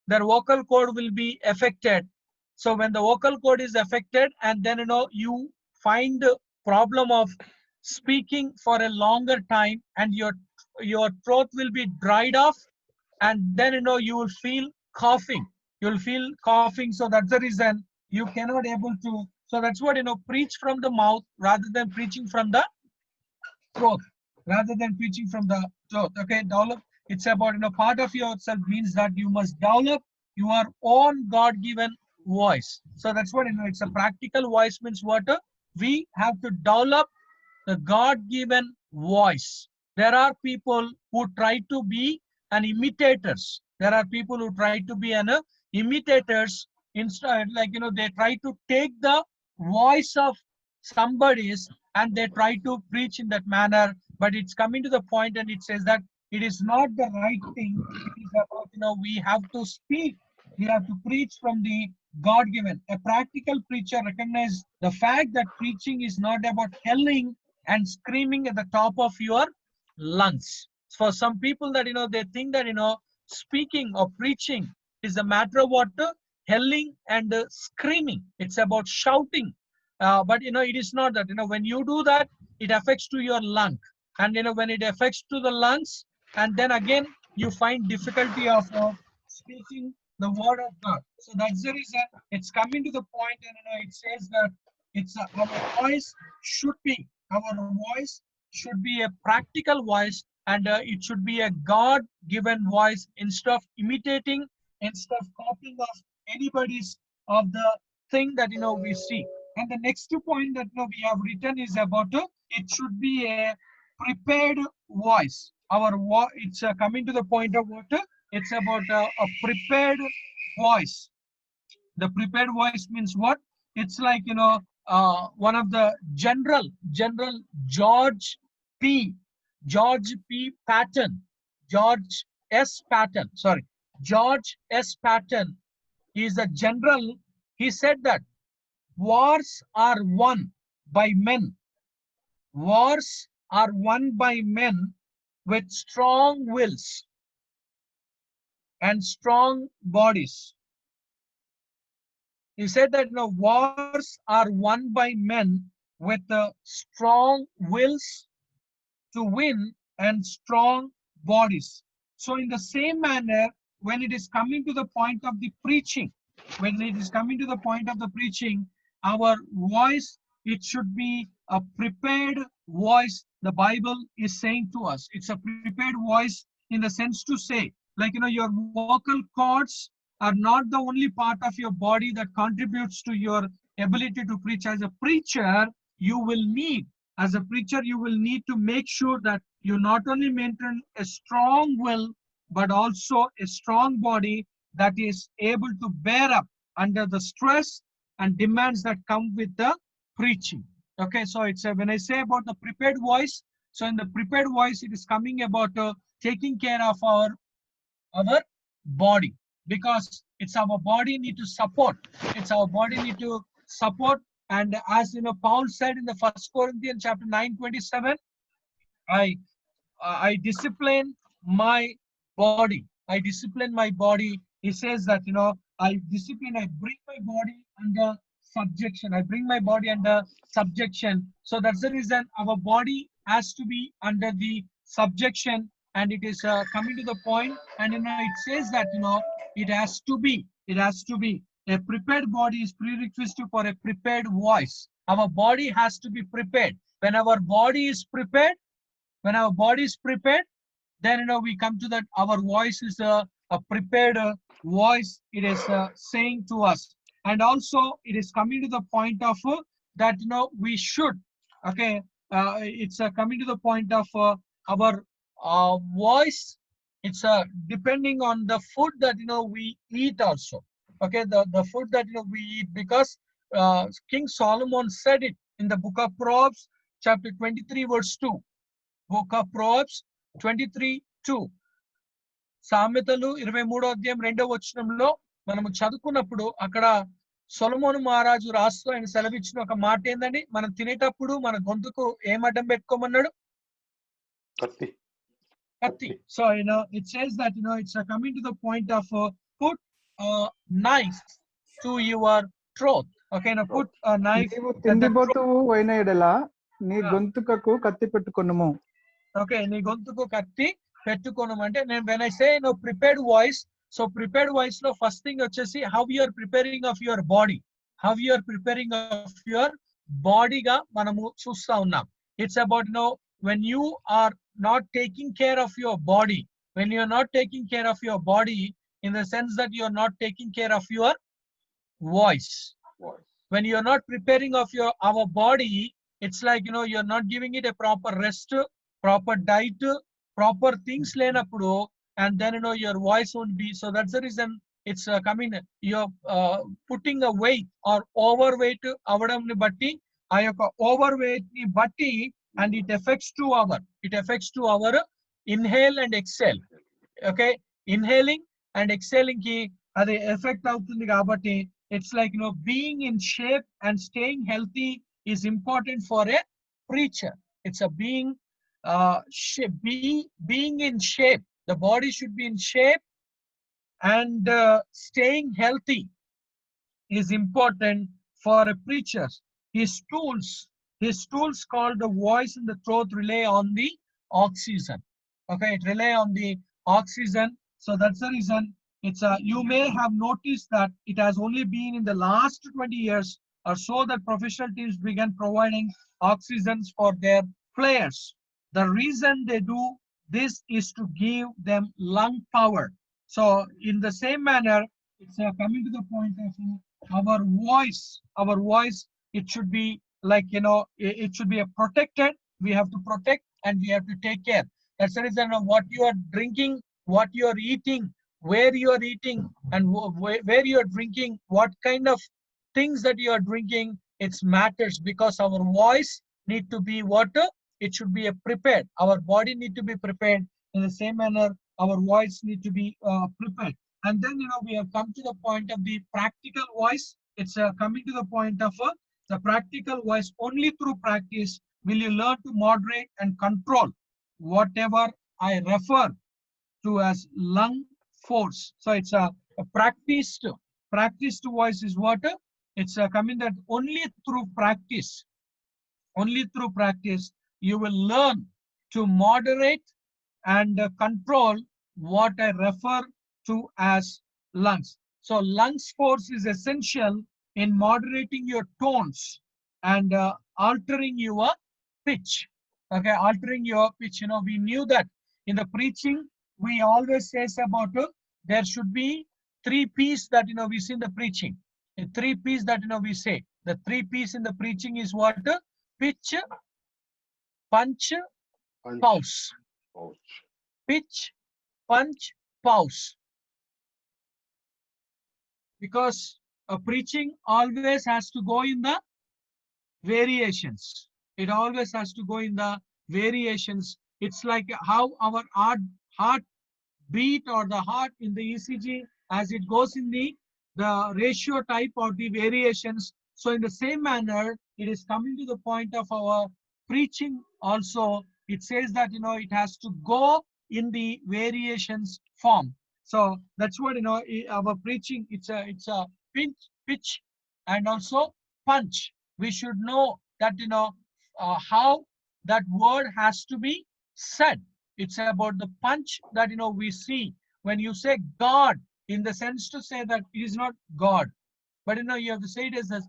Their vocal cord will be affected. So when the vocal cord is affected, and then, you find the problem of speaking for a longer time, and your throat will be dried off, and then, you will feel coughing. You'll feel coughing. So that's the reason you cannot able to. So that's what, preach from the mouth rather than preaching from the throat. Okay, develop. It's about, part of yourself means that you must develop your own God-given voice. So that's what, it's a practical voice means what? We have to develop the God-given voice. There are people who try to be an imitators. There are people who try to be an imitators. Instead, like, they try to take the voice of somebody's, and they try to preach in that manner. But it's coming to the point, and it says that it is not the right thing. It is about, we have to speak. We have to preach from the God-given. A practical preacher recognizes the fact that preaching is not about yelling and screaming at the top of your lungs. For some people that, they think that, speaking or preaching is a matter of what? Yelling and screaming. It's about shouting. But it is not that. When you do that, it affects to your lung. And when it affects to the lungs, and then again you find difficulty of speaking the word of God. So that's the reason it's coming to the point, and it says that it's our voice should be a practical voice, and it should be a God-given voice instead of imitating, instead of copying of anybody's of the thing that we see. And the next point that we have written is about it should be a prepared voice. It's coming to the point of what? It's about a prepared voice. The prepared voice means what? It's like one of the General George P. Patton, George S. Patton. Sorry, George S. Patton. He is a general. He said that wars are won by men. Wars are won by men with strong wills and strong bodies. He said that wars are won by men with strong wills to win and strong bodies. So in the same manner, when it is coming to the point of the preaching, our voice, it should be a prepared voice. The Bible is saying to us, it's a prepared voice in the sense to say, like, your vocal cords are not the only part of your body that contributes to your ability to preach. As a preacher, you will need to make sure that you not only maintain a strong will, but also a strong body that is able to bear up under the stress and demands that come with the preaching. Okay, so it's when I say about the prepared voice, so in the prepared voice, it is coming about taking care of our body, because it's our body need to support. And as Paul said in the 1 Corinthians chapter 9:27, I discipline my body. He says that I bring my body under subjection. So that's the reason our body has to be under the subjection, and it is coming to the point, and it says that it has to be a prepared body is prerequisite for a prepared voice. Our body has to be prepared. When our body is prepared, then we come to that our voice is a prepared voice. It is saying to us, and also it is coming to the point of that we should. Okay, it's coming to the point of our voice. It's depending on the food that we eat also. Okay, the food that we eat, because King Solomon said it in the book of Proverbs chapter 23 verse 2. Book of Proverbs 23:2. సామెతలు 23వ అధ్యాయం 2వ వచనంలో మనము చదువుకున్నప్పుడు అక్కడ సొలొమోను మహారాజు రాస్తూ ఆయన సెలవిచ్చిన ఒక మాట ఏందండి? మనం తినేటప్పుడు మన గొంతుకు ఏం అడ్డం పెట్టుకోమన్నాడు? కత్తి. So it says that it's coming to the point of put a knife to your throat. Okay, now put a knife. నీవు తిండిబోతువు అయిన ఎడల నీ గొంతుకకు కత్తి పెట్టుకొనుము. Okay, నీ గొంతుకు కత్తి పెట్టుకోను అంటే when I say prepared voice, so prepared voice లో first thing వచ్చేసి how you are preparing of your body గా మనము చూస్తా ఉన్నాం. It's about when you are not taking care of your body, in the sense that you are not taking care of your voice. When you are not preparing of our body, it's like you are not giving it a proper rest, proper diet, proper things lenappudu, and then your voice won't be. So that's the reason it's coming. You're putting a weight or overweight avadam ni batti, ayaka overweight ni batti, and it affects to our inhale and exhale. Okay, inhaling and exhaling ki adi effect avutundi kabatti, it's like being in shape and staying healthy is important for a preacher. It's a being in shape. The body should be in shape And staying healthy is important for a preacher. His tools called the voice and the throat rely on the oxygen. Okay, it rely on the oxygen. So that's the reason it's you may have noticed that it has only been in the last 20 years or so that professional teams began providing oxygens for their players. The reason they do this is to give them lung power. So in the same manner, it's coming to the point of our voice, it should be like, it should be a protected. We have to protect and we have to take care. That's the reason of what you are drinking, what you are eating, where you are eating, and where you are drinking, what kind of things that you are drinking. It matters because our voice need to be water. It should be prepared. Our body need to be prepared. In the same manner, our voice need to be prepared. And then, we have come to the point of the practical voice. It's coming to the point of the practical voice. Only through practice will you learn to moderate and control whatever I refer to as lung force. So it's a practiced voice is what? It's coming that only through practice you will learn to moderate and control what I refer to as lungs. So lungs force is essential in moderating your tones and altering your pitch. Okay, altering your pitch. We knew that in the preaching, we always says about there should be 3 P's that we see in the preaching. The 3 P's that we say. The 3 P's in the preaching is what? Pitch, punch, pause. Pitch, punch, pause. Because a preaching always has to go in the variations. It always has to go in the variations. It's like how our heart beat or the heart in the ECG, as it goes in the ratio type or the variations. So in the same manner, it is coming to the point of our preaching also. It says that it has to go in the variations form. So that's what our preaching. It's a pitch and also punch. We should know that how that word has to be said. It's about the punch that we see when you say God, in the sense to say that it is not God, but you have to say it as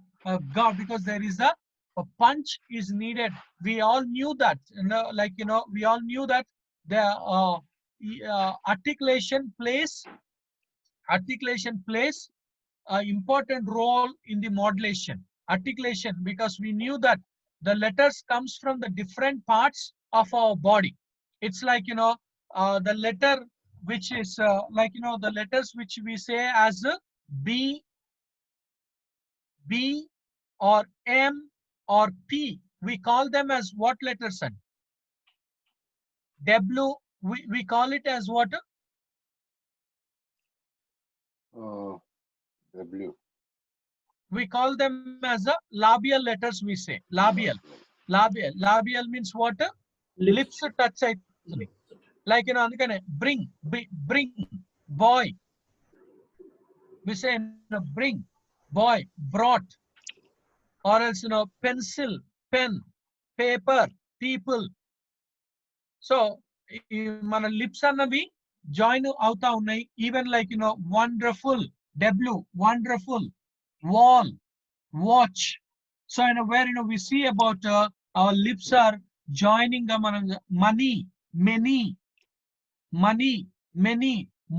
God, because there is a punch is needed. We all knew that, we all knew that the articulation plays important role in the modulation. Articulation, because we knew that the letters comes from the different parts of our body. It's like the letter which is the letters which we say as B or M or P, we call them as what letters? Son? W, we call it as what? W. We call them as a labial letters, we say. Labial means what? Lips touch aithundi. Like andukane bring, boy. We say bring, boy, brought. Or else pencil, pen, paper, people. So మన lips అన్నవి join అవుతా ఉన్నాయి. Even like wonderful, W, wonderful, wall, watch. So where we see about our lips are joining money, many,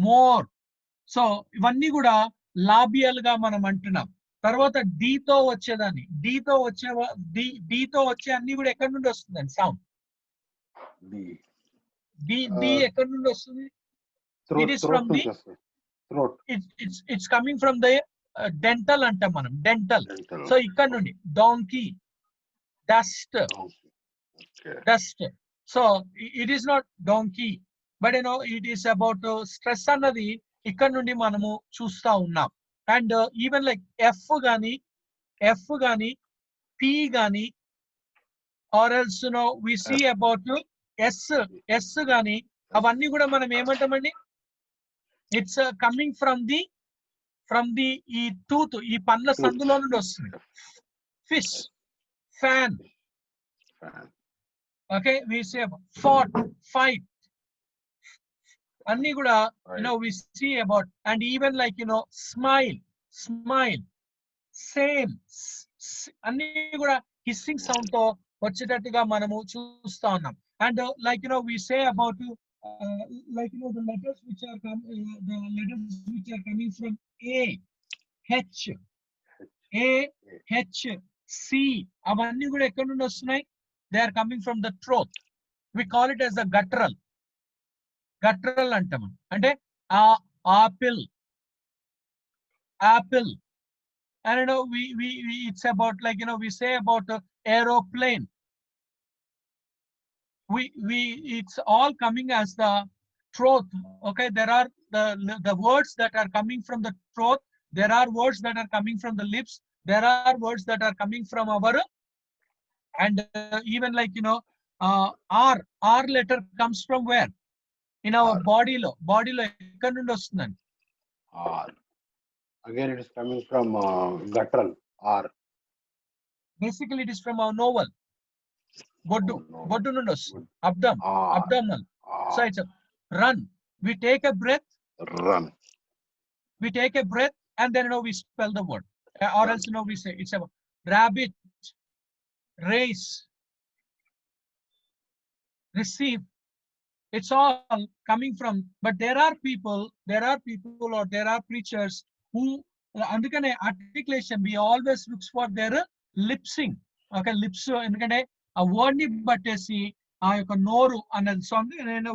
more. So ఇవన్నీ కూడా లాబియల్ గా మనం అంటున్నాం. తర్వాత డీతో వచ్చేదాన్ని, డీతో వచ్చే అన్ని కూడా ఎక్కడి నుండి వస్తుందండి సౌండ్? డి ఎక్కడి నుండి వస్తుంది? It is from the throat. It's coming from the dental అంటాం మనం, dental. సో ఇక్కడ నుండి donkey, dust. So it is not donkey, but it is about stress అన్నది ఇక్కడ నుండి మనము చూస్తా ఉన్నాం. అండ్ ఈవెన్ లైక్ ఎఫ్ గాని పి గాని or else we see about S గాని అవన్నీ కూడా మనం ఏమంటామండి? It's coming from the ఈ tooth, ఈ పండ్ల సందులో నుండి వస్తుంది. Fish, fan. Okay, we say fought, fight. అన్ని కూడా we see about, and even like smile, same, అన్ని కూడా hissing sound తో వచ్చేటట్టుగా మనము చూస్తా ఉన్నాం. And like we say about like the letters which are coming from C, అవన్నీ కూడా ఎక్కడి నుండి వస్తున్నాయి? They are coming from the throat. We call it as the guttural అంటాం. అంటే apple, and we it's about like we say about aeroplane. It's all coming as the throat. Okay, there are the words that are coming from the throat. There are words that are coming from the lips. There are words that are coming from our, and even like R letter comes from where? In our body lo ekkadi nundi ostundandi? R. Again, it is coming from guttural. R. Basically, it is from our navel. Boddu nundi ostundi. Abdominal. So it's a run. We take a breath. Run. We take a breath, and then we spell the word. Or else we say it's a rabbit, race, receive. It's all coming from, but there are people or there are preachers who, అందుకనే articulation, we always looks for their lip sync. Okay, lips, ఎందుకంటే ఆ word ని బట్టేసి ఆ యొక్క నోరు అన్నది. So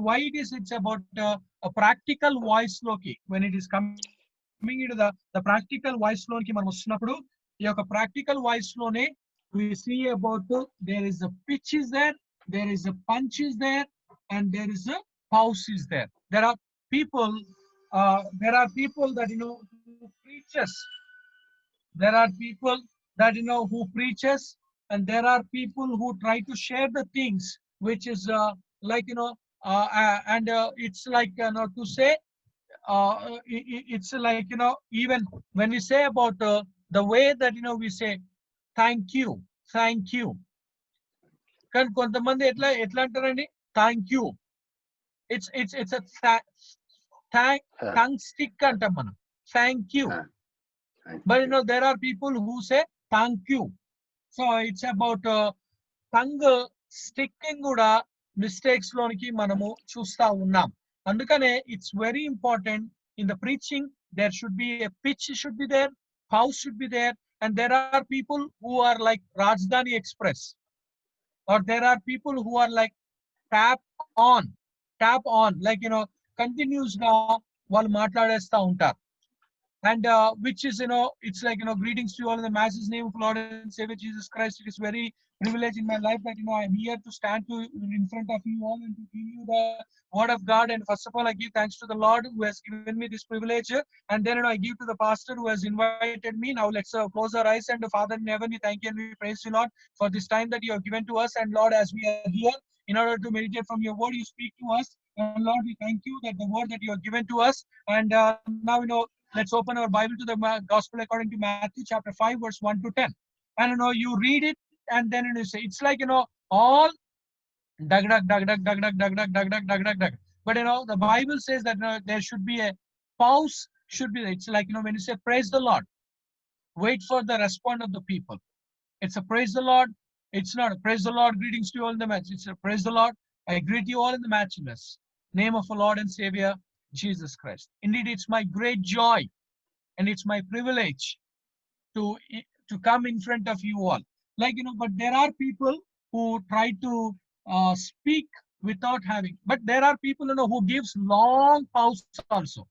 why it is, it's about a practical voice లోకి, when it is coming into the practical voice లోకి మనం వస్తున్నప్పుడు, ఈ యొక్క practical voice లోనే we see about there is a pitch is there is a punch is there, and there is a pause is there. There are people that who preaches. There are people that who preaches, and there are people who try to share the things which is like and it's like to say it's like even when we say about the way that we say thank you. కానీ కొంతమంది ఎట్లా అంటారండి? Thank you. it's a tongue stick అంటాం మనం, thank you. But there are people who say thank you. So it's about tongue sticking కూడా mistakes లోనికి మనము చూస్తా ఉన్నాం. అందుకనే it's very important in the preaching, there should be a pitch should be there, pause should be there, and there are people who are like Rajdhani Express, or there are people who are like tap on, like continuous గా వాళ్ళు మాట్లాడేస్తా ఉంటారు. And which is it's like greetings to you all in the matchless name of Lord and Savior Jesus Christ. It is very privilege in my life that I am here to stand in front of you all and to give you the word of God. And first of all, I give thanks to the Lord who has given me this privilege, and then I give to the pastor who has invited me. Now let's close our eyes. And Father in heaven, we thank you and we praise you, Lord, for this time that you have given to us. And Lord, as we are here in order to meditate from your word, you speak to us. And Lord, we thank you that the word that you have given to us. And now let's open our Bible to the Gospel according to Matthew chapter 5 verse 1 to 10. And you read it, and then you say it's like all dag dag dag dag dag dag dag dag dag dag dag dag dag. But the Bible says that there should be a pause. Should be, it's like when you say praise the Lord, wait for the response of the people. It's a praise the Lord. It's not a praise the Lord, greetings to you all in the match. It's a praise the Lord, I greet you all in the matchless name of our Lord and Savior Jesus Christ. Indeed, it's my great joy and it's my privilege to come in front of you all. Like but there are people who try to speak without having. But there are people who gives long pause also.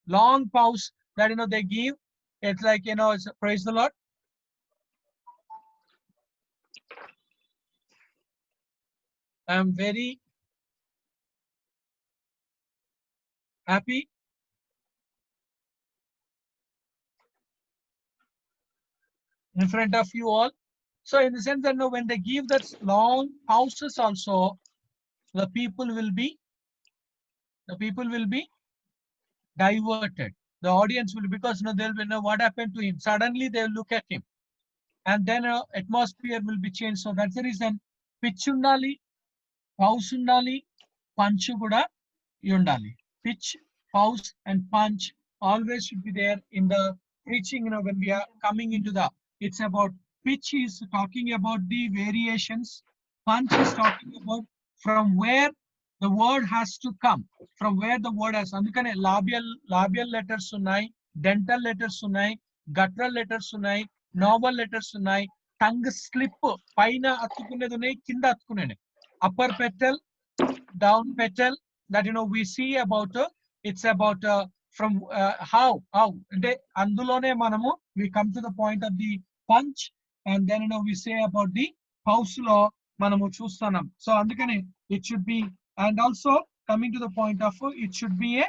Long pause that they give. It's like it's praise the Lord. I am very happy in front of you all. So in the sense that when they give that long pauses also, the people will be diverted. The audience will, because they'll know what happened to him. Suddenly they'll look at him, and then atmosphere will be changed. So that's the reason pitch undali, pause undali, punch kuda undali. Pitch, pause, and punch always should be there in the preaching. When we are coming into the, it's about pitch is talking about the variations. Punch is talking about from where the word has to come, from where the word has. అందుకనే labial letters ఉన్నాయి, dental letters ఉన్నాయి, guttural letters ఉన్నాయి, novel letters ఉన్నాయి, tongue slip పైన అతుకునేది ఉన్నాయి, కింద అతుకునేది. Upper petal, down petal, that we see about it's about from how అంటే అందులోనే మనము we come to the point of the punch, and then we say about the house లో మనము చూస్తున్నాం. సో అందుకని it should be, and also coming to the point of it should be a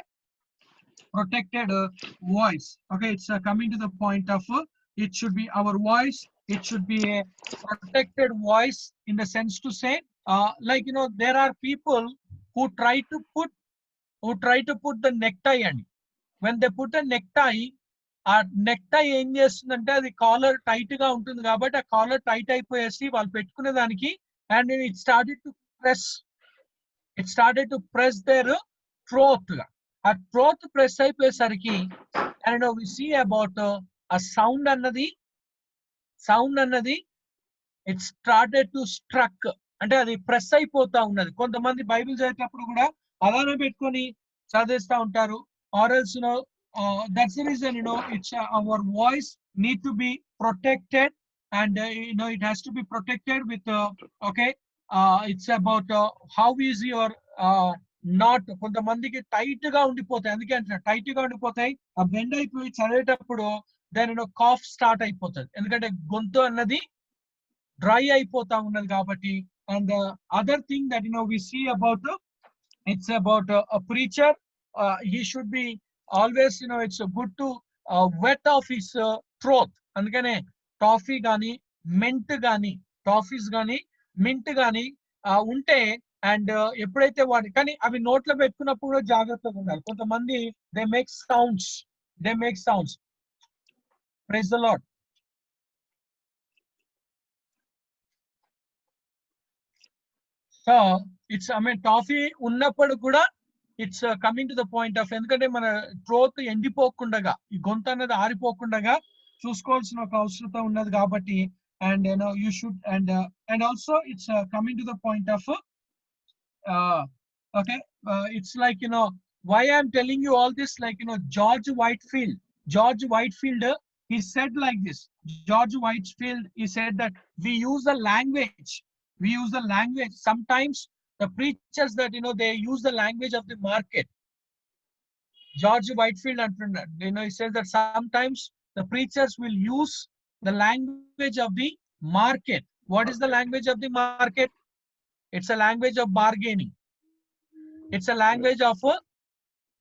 protected voice. Okay, it's coming to the point of it should be our voice, it should be a protected voice, in the sense to say like there are people who try to put the necktie, and when they put a necktie, ఆ necktie ఏం చేస్తుందంటే అది caller tight గా ఉంటుంది కాబట్టి ఆ caller tight అయిపోయేసి వాళ్ళు పెట్టుకునే దానికి, and it started to press their throat గా. ఆ throat ప్రెస్ అయిపోయేసరికి, and we see about a sound అన్నది it started to struck, అంటే అది ప్రెస్ అయిపోతా ఉన్నది. కొంతమంది బైబిల్ చదివేటప్పుడు కూడా అలానే పెట్టుకొని చదివేస్తా ఉంటారు. Or else that's the reason it's our voice need to be protected, and it has to be protected with okay, it's about how is your not కొంతమందికి టైట్ గా ఉండిపోతాయి, అందుకే అంటే టైట్ గా ఉండిపోతాయి, ఆ బెండ్ అయిపోయి చదివేటప్పుడు దాని కాఫ్ స్టార్ట్ అయిపోతుంది, ఎందుకంటే గొంతు అన్నది డ్రై అయిపోతా ఉన్నది కాబట్టి. And the other thing that we see about it's about a preacher, he should be always it's good to wet off his throat. అందుకనే టాఫీ గాని మెంట్ గాని టాఫీస్ గాని మింట్ గాని ఉంటే, అండ్ ఎప్పుడైతే వాటి కానీ అవి నోట్లో పెట్టుకున్నప్పుడు కూడా జాగ్రత్తగా ఉండాలి. కొంతమంది they make sounds. Praise the Lord. So it's టాఫీ ఉన్నప్పుడు కూడా it's coming to the point of, ఎందుకంటే మన థ్రోట్ ఎండిపోకుండా, ఈ గొంతు అనేది ఆరిపోకుండా చూసుకోవాల్సిన ఒక అవసరత ఉన్నది కాబట్టి. And you should, and also it's coming to the point of okay, it's like why I'm telling you all this, like George Whitefield, he said like this. George Whitefield, he said that we use the language. Sometimes the preachers that they use the language of the market. George Whitefield, he says that sometimes the preachers will use the language of the market. What is the language of the market? It's a language of bargaining. It's a language of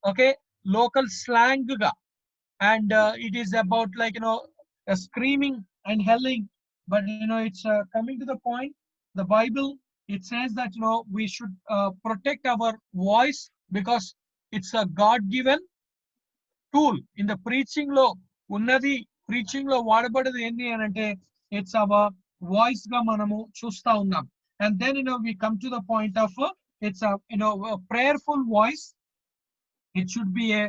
okay, local slang ga, and it is about like screaming and yelling. But it's coming to the point. The Bible, it says that we should protect our voice, because it's a God-given tool. In the preaching law unnadi, preaching law vaadabadadu endi anante it's our voice ga manamu chusta unnam. And then we come to the point of it's a a prayerful voice. It should be a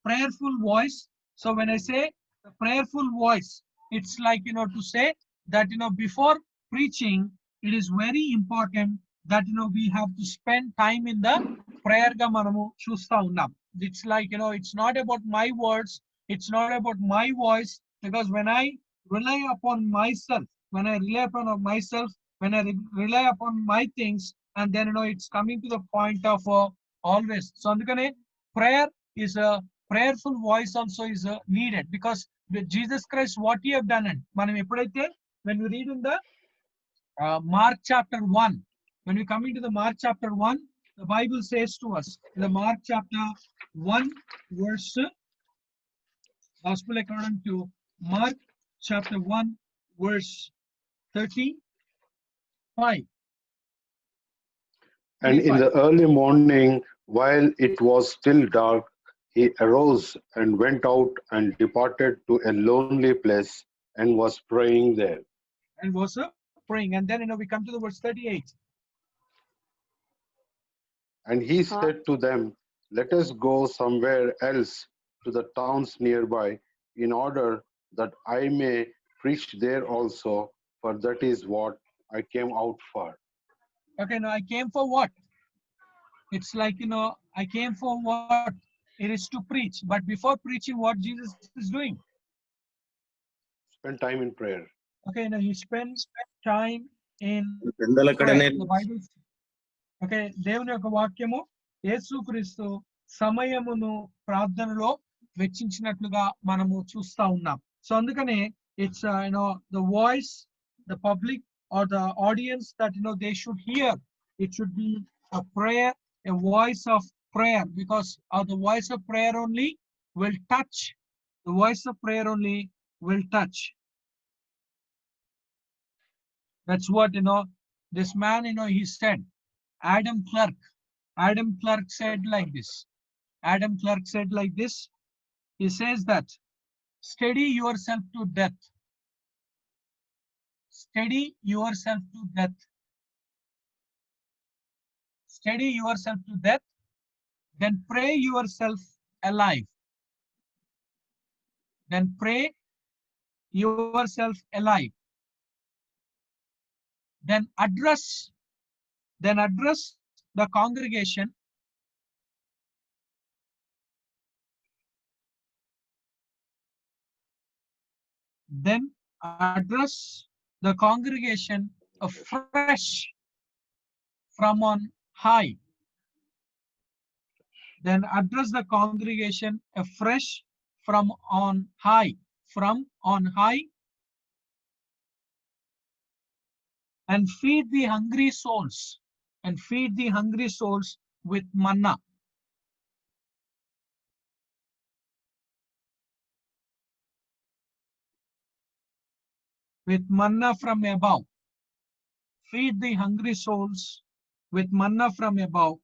prayerful voice. So when I say the prayerful voice, it's like to say that before preaching, it is very important that we have to spend time in the prayer ga manamu chusta unnam. It's like it's not about my words, it's not about my voice, because when I rely upon myself, when I rely upon my things, and then it's coming to the point of always. So andukane prayer is a prayerful voice also is needed, because with Jesus Christ what he have done, and manam eppudaithe when we read in the Mark chapter 1, when we come into the Mark chapter 1, the Bible says to us in the Mark chapter 1 verse, Gospel according to Mark chapter 1 verse 35. And in the early morning, while it was still dark, he arose and went out and departed to a lonely place and was praying there. And was praying. And then we come to the verse 38. And he said to them, let us go somewhere else to the towns nearby, in order that I may preach there also, for that is what I came out for. Okay, now I came for what? It's like, I came for what? It is to preach. But before preaching, what Jesus is doing? Spend time in prayer. Okay, now he spends time in పెద్దల కడనే prayer. The Bible. Okay, దేవుని యొక్క వాక్యము యేసుక్రీస్తు సమయమును ప్రార్థనలో వెచ్చించినట్లుగా మనము చూస్తా ఉన్నాం. సో అందుకనే it's the voice, the public or the audience that they should hear. It should be a prayer, a voice of prayer, because the voice of prayer only will touch. The voice of prayer only will touch. That's what this man he said. Adam Clark said like this. Adam Clark said like this. He says that steady yourself to death. Steady yourself to death. Steady yourself to death. Then pray yourself alive. Then pray yourself alive. Then address the congregation. Then address the congregation afresh from on high. Then address the congregation afresh from on high. From on high. And feed the hungry souls. And feed the hungry souls with manna. With manna from above. Feed the hungry souls with manna from above,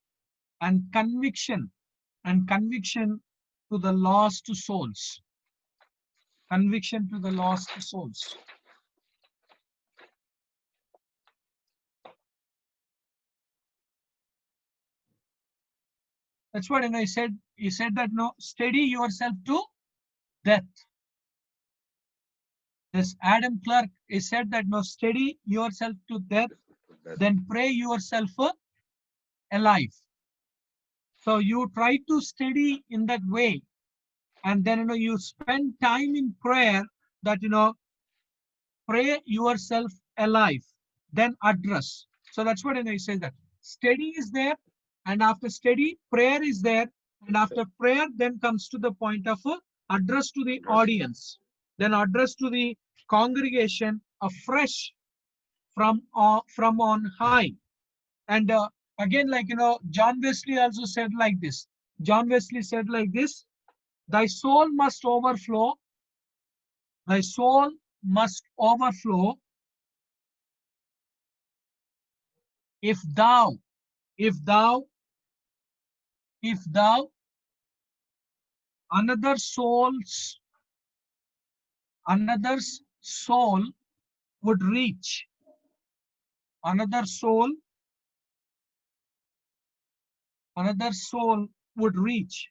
and conviction to the lost souls. Conviction to the lost souls. That's what he said. He said that steady yourself to death. This Adam Clark, he said that steady yourself to death, then pray yourself alive. So you try to steady in that way, and then you spend time in prayer that pray yourself alive, then address. So that's what he says, that steady is there, and after steady, prayer is there, and after prayer then comes to the point of address to the audience, then address to the congregation afresh from on high. And again, like John Wesley also said like this. John Wesley said like this: thy soul must overflow. Thy soul must overflow if thou another's soul would reach. Another soul would reach.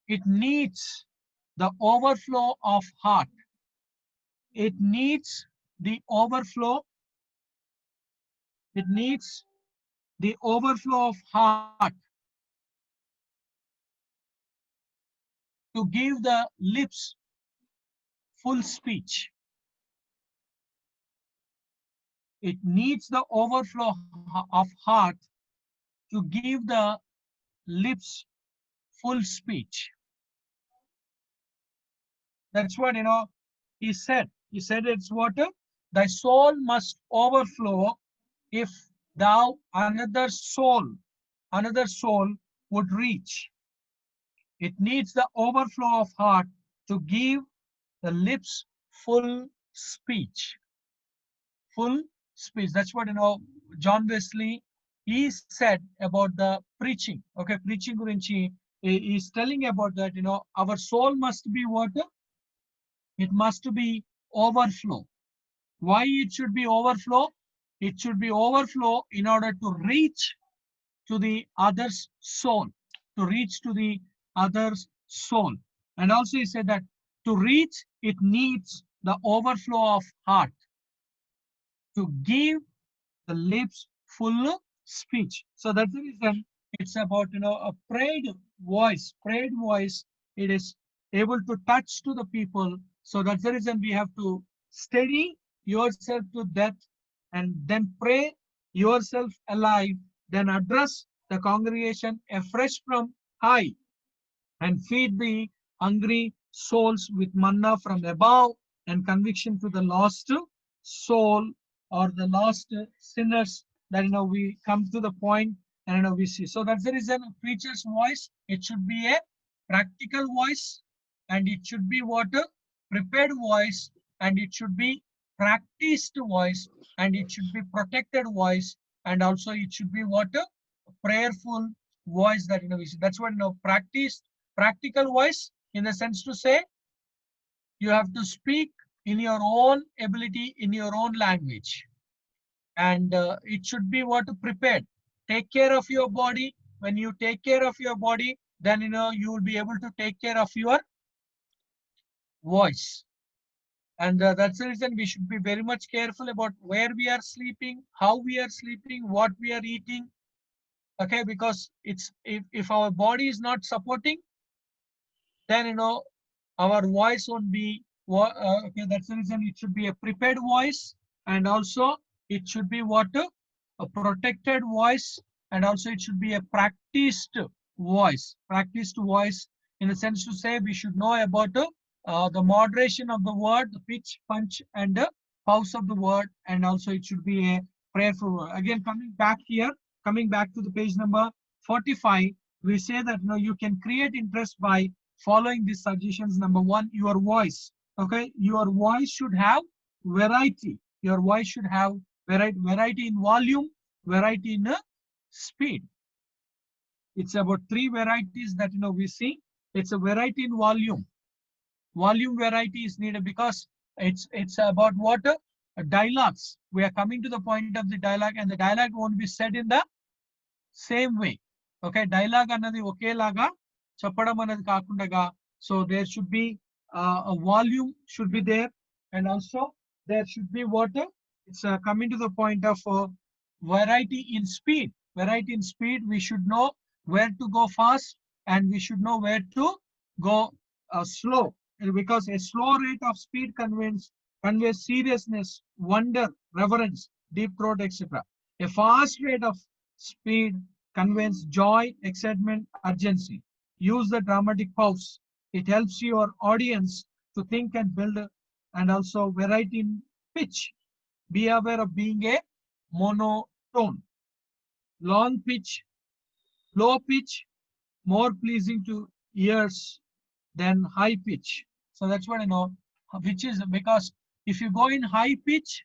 It needs the overflow of heart. It needs the overflow. It needs the overflow of heart to give the lips full speech. It needs the overflow of heart to give the lips full speech. That's what he said. He said it's what? Thy soul must overflow if thou another soul would reach. It needs the overflow of heart to give the lips full speech. Full speech. That's what John Wesley he said about the preaching. Okay, preaching gurinchi, he is telling about that, our soul must be what? It must be overflow. Why it should be overflow? It should be overflow in order to reach to the other's soul, to reach to the other's soul. And also he said that to reach, it needs the overflow of heart. To give the lips full speech. So that's the reason it's about, a prayed voice. Prayed voice, it is able to touch to the people. So that's the reason we have to steady yourself to death and then pray yourself alive, then address the congregation afresh from high and feed the hungry souls with manna from above and conviction to the lost soul or the lost sinners, that we come to the point and we see. So that's the reason a preacher's voice, it should be a practical voice, and it should be what? A prepared voice, and it should be practiced voice, and it should be protected voice, and also it should be what? A prayerful voice, that we see. That's what practical voice, in the sense to say you have to speak in your own ability, in your own language, and it should be what? Prepared. Take care of your body. When you take care of your body, then you will be able to take care of your voice. And that's the reason we should be very much careful about where we are sleeping, how we are sleeping, what we are eating. Okay, because it's if our body is not supporting, then our voice won't be okay. That's the reason it should be a prepared voice, and also it should be what? A protected voice, and also it should be a practiced voice. Practiced voice, in the sense to say we should know about the moderation of the word, the pitch, punch, and the pause of the word, and also it should be a prayerful word. Again, coming back to the page number 45, we say that you can create interest by following these suggestions. Number one, your voice. Okay, your voice should have variety. Your voice should have variety in volume, variety in speed. It's about three varieties that we see. It's a variety in volume. Volume variety is needed because it's about what? Dialogues. We are coming to the point of the dialogue, and the dialogue won't be said in the same way. Okay, dialogue another okelaga chappadam anadi kaakundaga. So there should be a volume should be there, and also there should be what? It's coming to the point of variety in speed. Variety in speed. We should know where to go fast, and we should know where to go slow. Because a slow rate of speed conveys seriousness, wonder, reverence, deep throat, etc. A fast rate of speed conveys joy, excitement, urgency. Use the dramatic pause. It helps your audience to think and build, and also variety in pitch. Be aware of being a monotone. Long pitch, low pitch, more pleasing to ears than high pitch. So that's what which is because if you go in high pitch,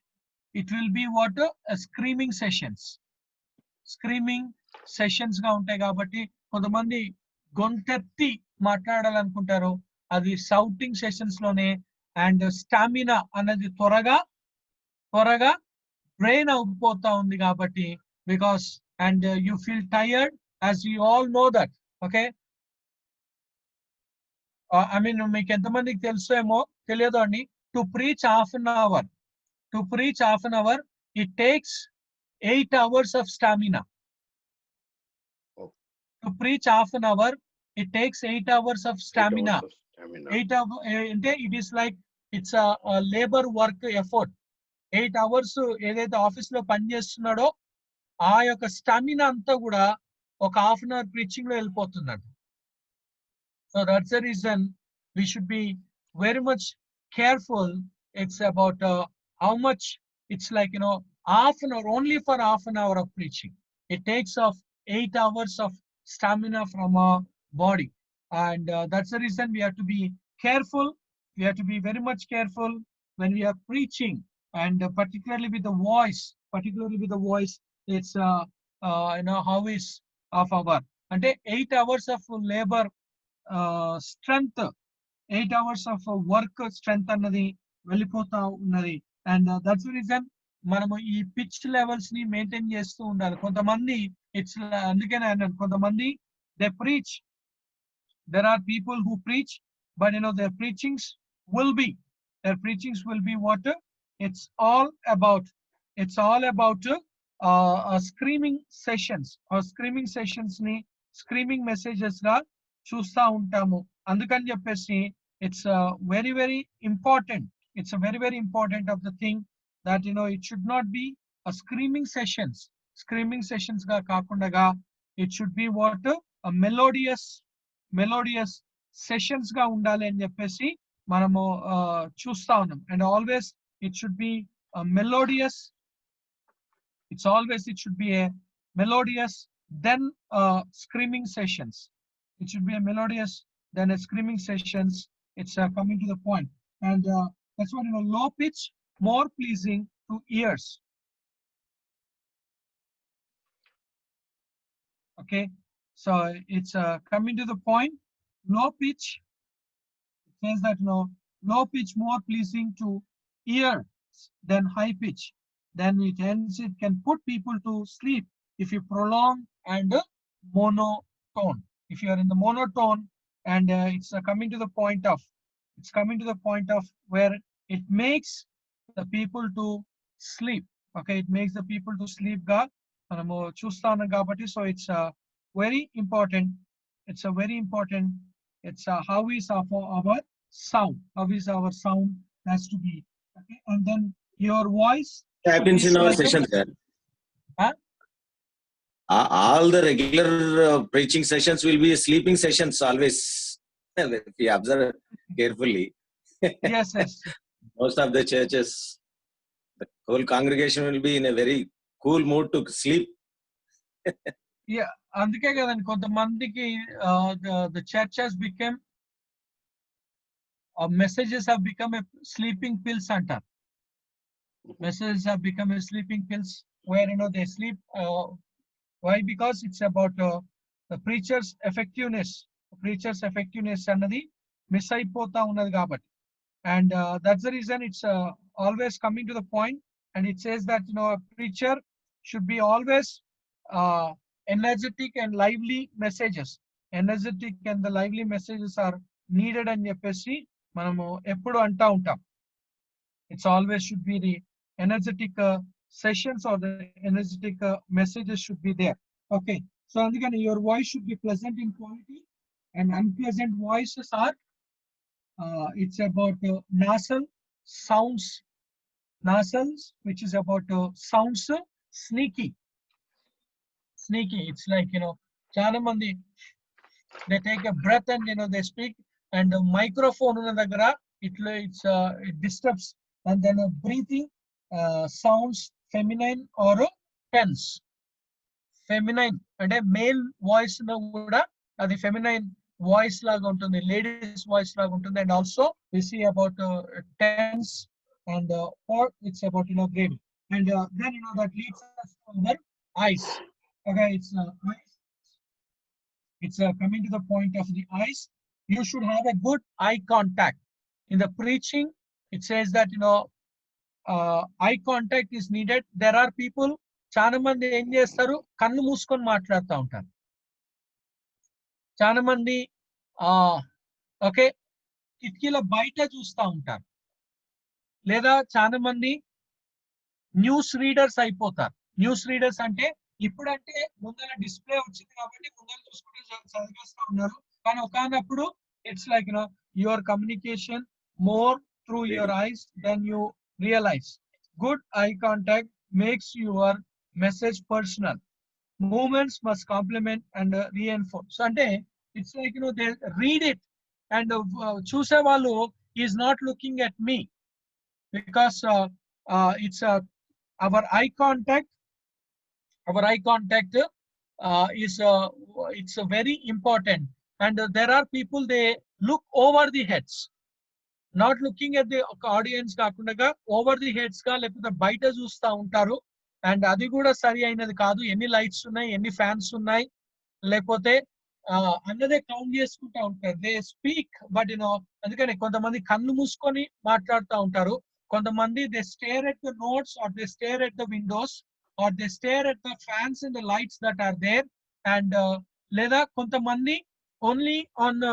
it will be what? A screaming sessions. Screaming sessions గా ఉంటాయి కాబట్టి కొంతమంది గొంతెత్తి మాట్లాడాలనుకుంటారు, అది shouting sessions లోనే. And stamina అనేది త్వరగా బ్రెయిన్ అయిపోతా ఉంది కాబట్టి, because and you feel tired, as you all know that. Okay, I mean మీకు ఎంతమందికి తెలుసు ఏమో తెలియదు అండి. To preach half an hour it takes 8 hours of stamina. To preach half an hour, it takes 8 hours of stamina. 8 hours, it is like it's a labor work effort. 8 hours ఏదైతే office లో పని చేస్తున్నాడో ఆ యొక్క stamina అంతా కూడా ఒక half an hour preaching లో వెళ్ళిపోతున్నాడు. So that's the reason we should be very much careful. It's about how much. It's like half an hour, only for half an hour of preaching. It takes off 8 hours of stamina from our body, and that's the reason we have to be careful. We have to be very much careful when we are preaching, and particularly with the voice. It's how is of our అంటే 8 hours of labor strength, 8 hours of work strength అన్నది వెళ్ళిపోతా ఉన్నది. And that's the reason మనము ఈ pitch levels ని maintain చేస్తూ ఉండాలి. కొంతమంది ఇట్స్ అందుకనే అన్నాను, కొంతమంది they preach, there are people who preach, but their preachings will be what it's all about. It's all about screaming sessions or screaming sessions ni screaming messages ga చూస్తా ఉంటాము. అందుకని చెప్పేసి it's very very important, it's a very very important of the thing that it should not be a screaming sessions ga kakundaga it should be what a melodious sessions గా ఉండాలి అని చెప్పేసి మనము చూస్తా ఉన్నాం. And always it should B melodious, it should be a melodious then screaming sessions. It should be a melodious then a screaming sessions. It's coming to the point. And that's what low pitch more pleasing to ears. Okay, so it's coming to the point. Low pitch, it says that low pitch more pleasing to ears than high pitch. Then it can put people to sleep if you prolong and monotone. If you are in the monotone and it's coming to the point of where it makes the people to sleep. Okay, it makes the people to sleep ga manamu chustanu kabatti. So it's very important. It's a very important. It's how is our sound. How is our sound has to be. Okay, and then your voice happens in our sessions, sir. Huh? All the regular preaching sessions will be sleeping sessions always. If you observe carefully. Yes. Most of the churches, the whole congregation will be in a very cool mood to sleep. Yeah, అందుకే కదండి కొంతమందికి the church has become messages have become a sleeping pills antar. Messages have become a sleeping pills where they sleep. Why? Because it's about the preacher's effectiveness అన్నది miss అయిపోతా ఉన్నది కాబట్టి. And that's the reason it's always coming to the point. And it says that a preacher should be always energetic and lively messages. Energetic and the lively messages are needed అని చెప్పేసి మనము ఎప్పుడు అంటా ఉంటాం. It's always should be the energetic sessions or the energetic messages should be there. Okay, so అందుకని your voice should be pleasant in quality, and unpleasant voices are it's about nasals, which is about sounds sneaky. It's like చాలా మంది they take a breath and they speak, and the microphone ఉన్న దగ్గర it disturbs, and then breathing sounds feminine or tense. Feminine అంటే male voice లో కూడా అది feminine voice లాగా ఉంటుంది, లేడీస్ వాయిస్ లాగా ఉంటుంది. And also we see about tense and or it's about gravy. And then that leads us to the eyes. Okay, it's coming to the point of the eyes. You should have a good eye contact in the preaching. It says that eye contact is needed. There are people చాలా మంది ఏం చేస్తారు, కన్ను మూసుకొని మాట్లాడుతూ ఉంటారు. చాలా మంది ఓకే కిటికీల బయట చూస్తూ ఉంటారు, లేదా చాలా మంది న్యూస్ రీడర్స్ అయిపోతారు. న్యూస్ రీడర్స్ అంటే ఇప్పుడంటే ముందర డిస్ప్లే వచ్చింది కాబట్టి ముందర చూసుకుంటే చదివేస్తూ ఉన్నారు. కానీ ఒకనప్పుడు it's like your communication more through your eyes then you realise. Good eye contact makes your message personal. Movements must complement and reinforce. అంటే it's like they read it and చూసే వాళ్ళు is not looking at me, because it's our eye contact is it's very important. And there are people they look over the heads, not looking at the audience కాకుండా over the heads గా లేకపోతే బయట చూస్తూ ఉంటారు. And అది కూడా సరి అయినది కాదు. ఎన్ని లైట్స్ ఉన్నాయి, ఎన్ని ఫ్యాన్స్ ఉన్నాయి, లేకపోతే అన్నదే కౌంట్ చేసుకుంటా ఉంటారు. దే స్పీక్ బట్ అందుకని కొంతమంది కళ్ళు మూసుకొని మాట్లాడుతూ ఉంటారు. కొంతమంది they stare at the notes or they stare at the windows or they stare at the fans and the lights that are there. And లేదా కొంతమంది ఓన్లీ ఆన్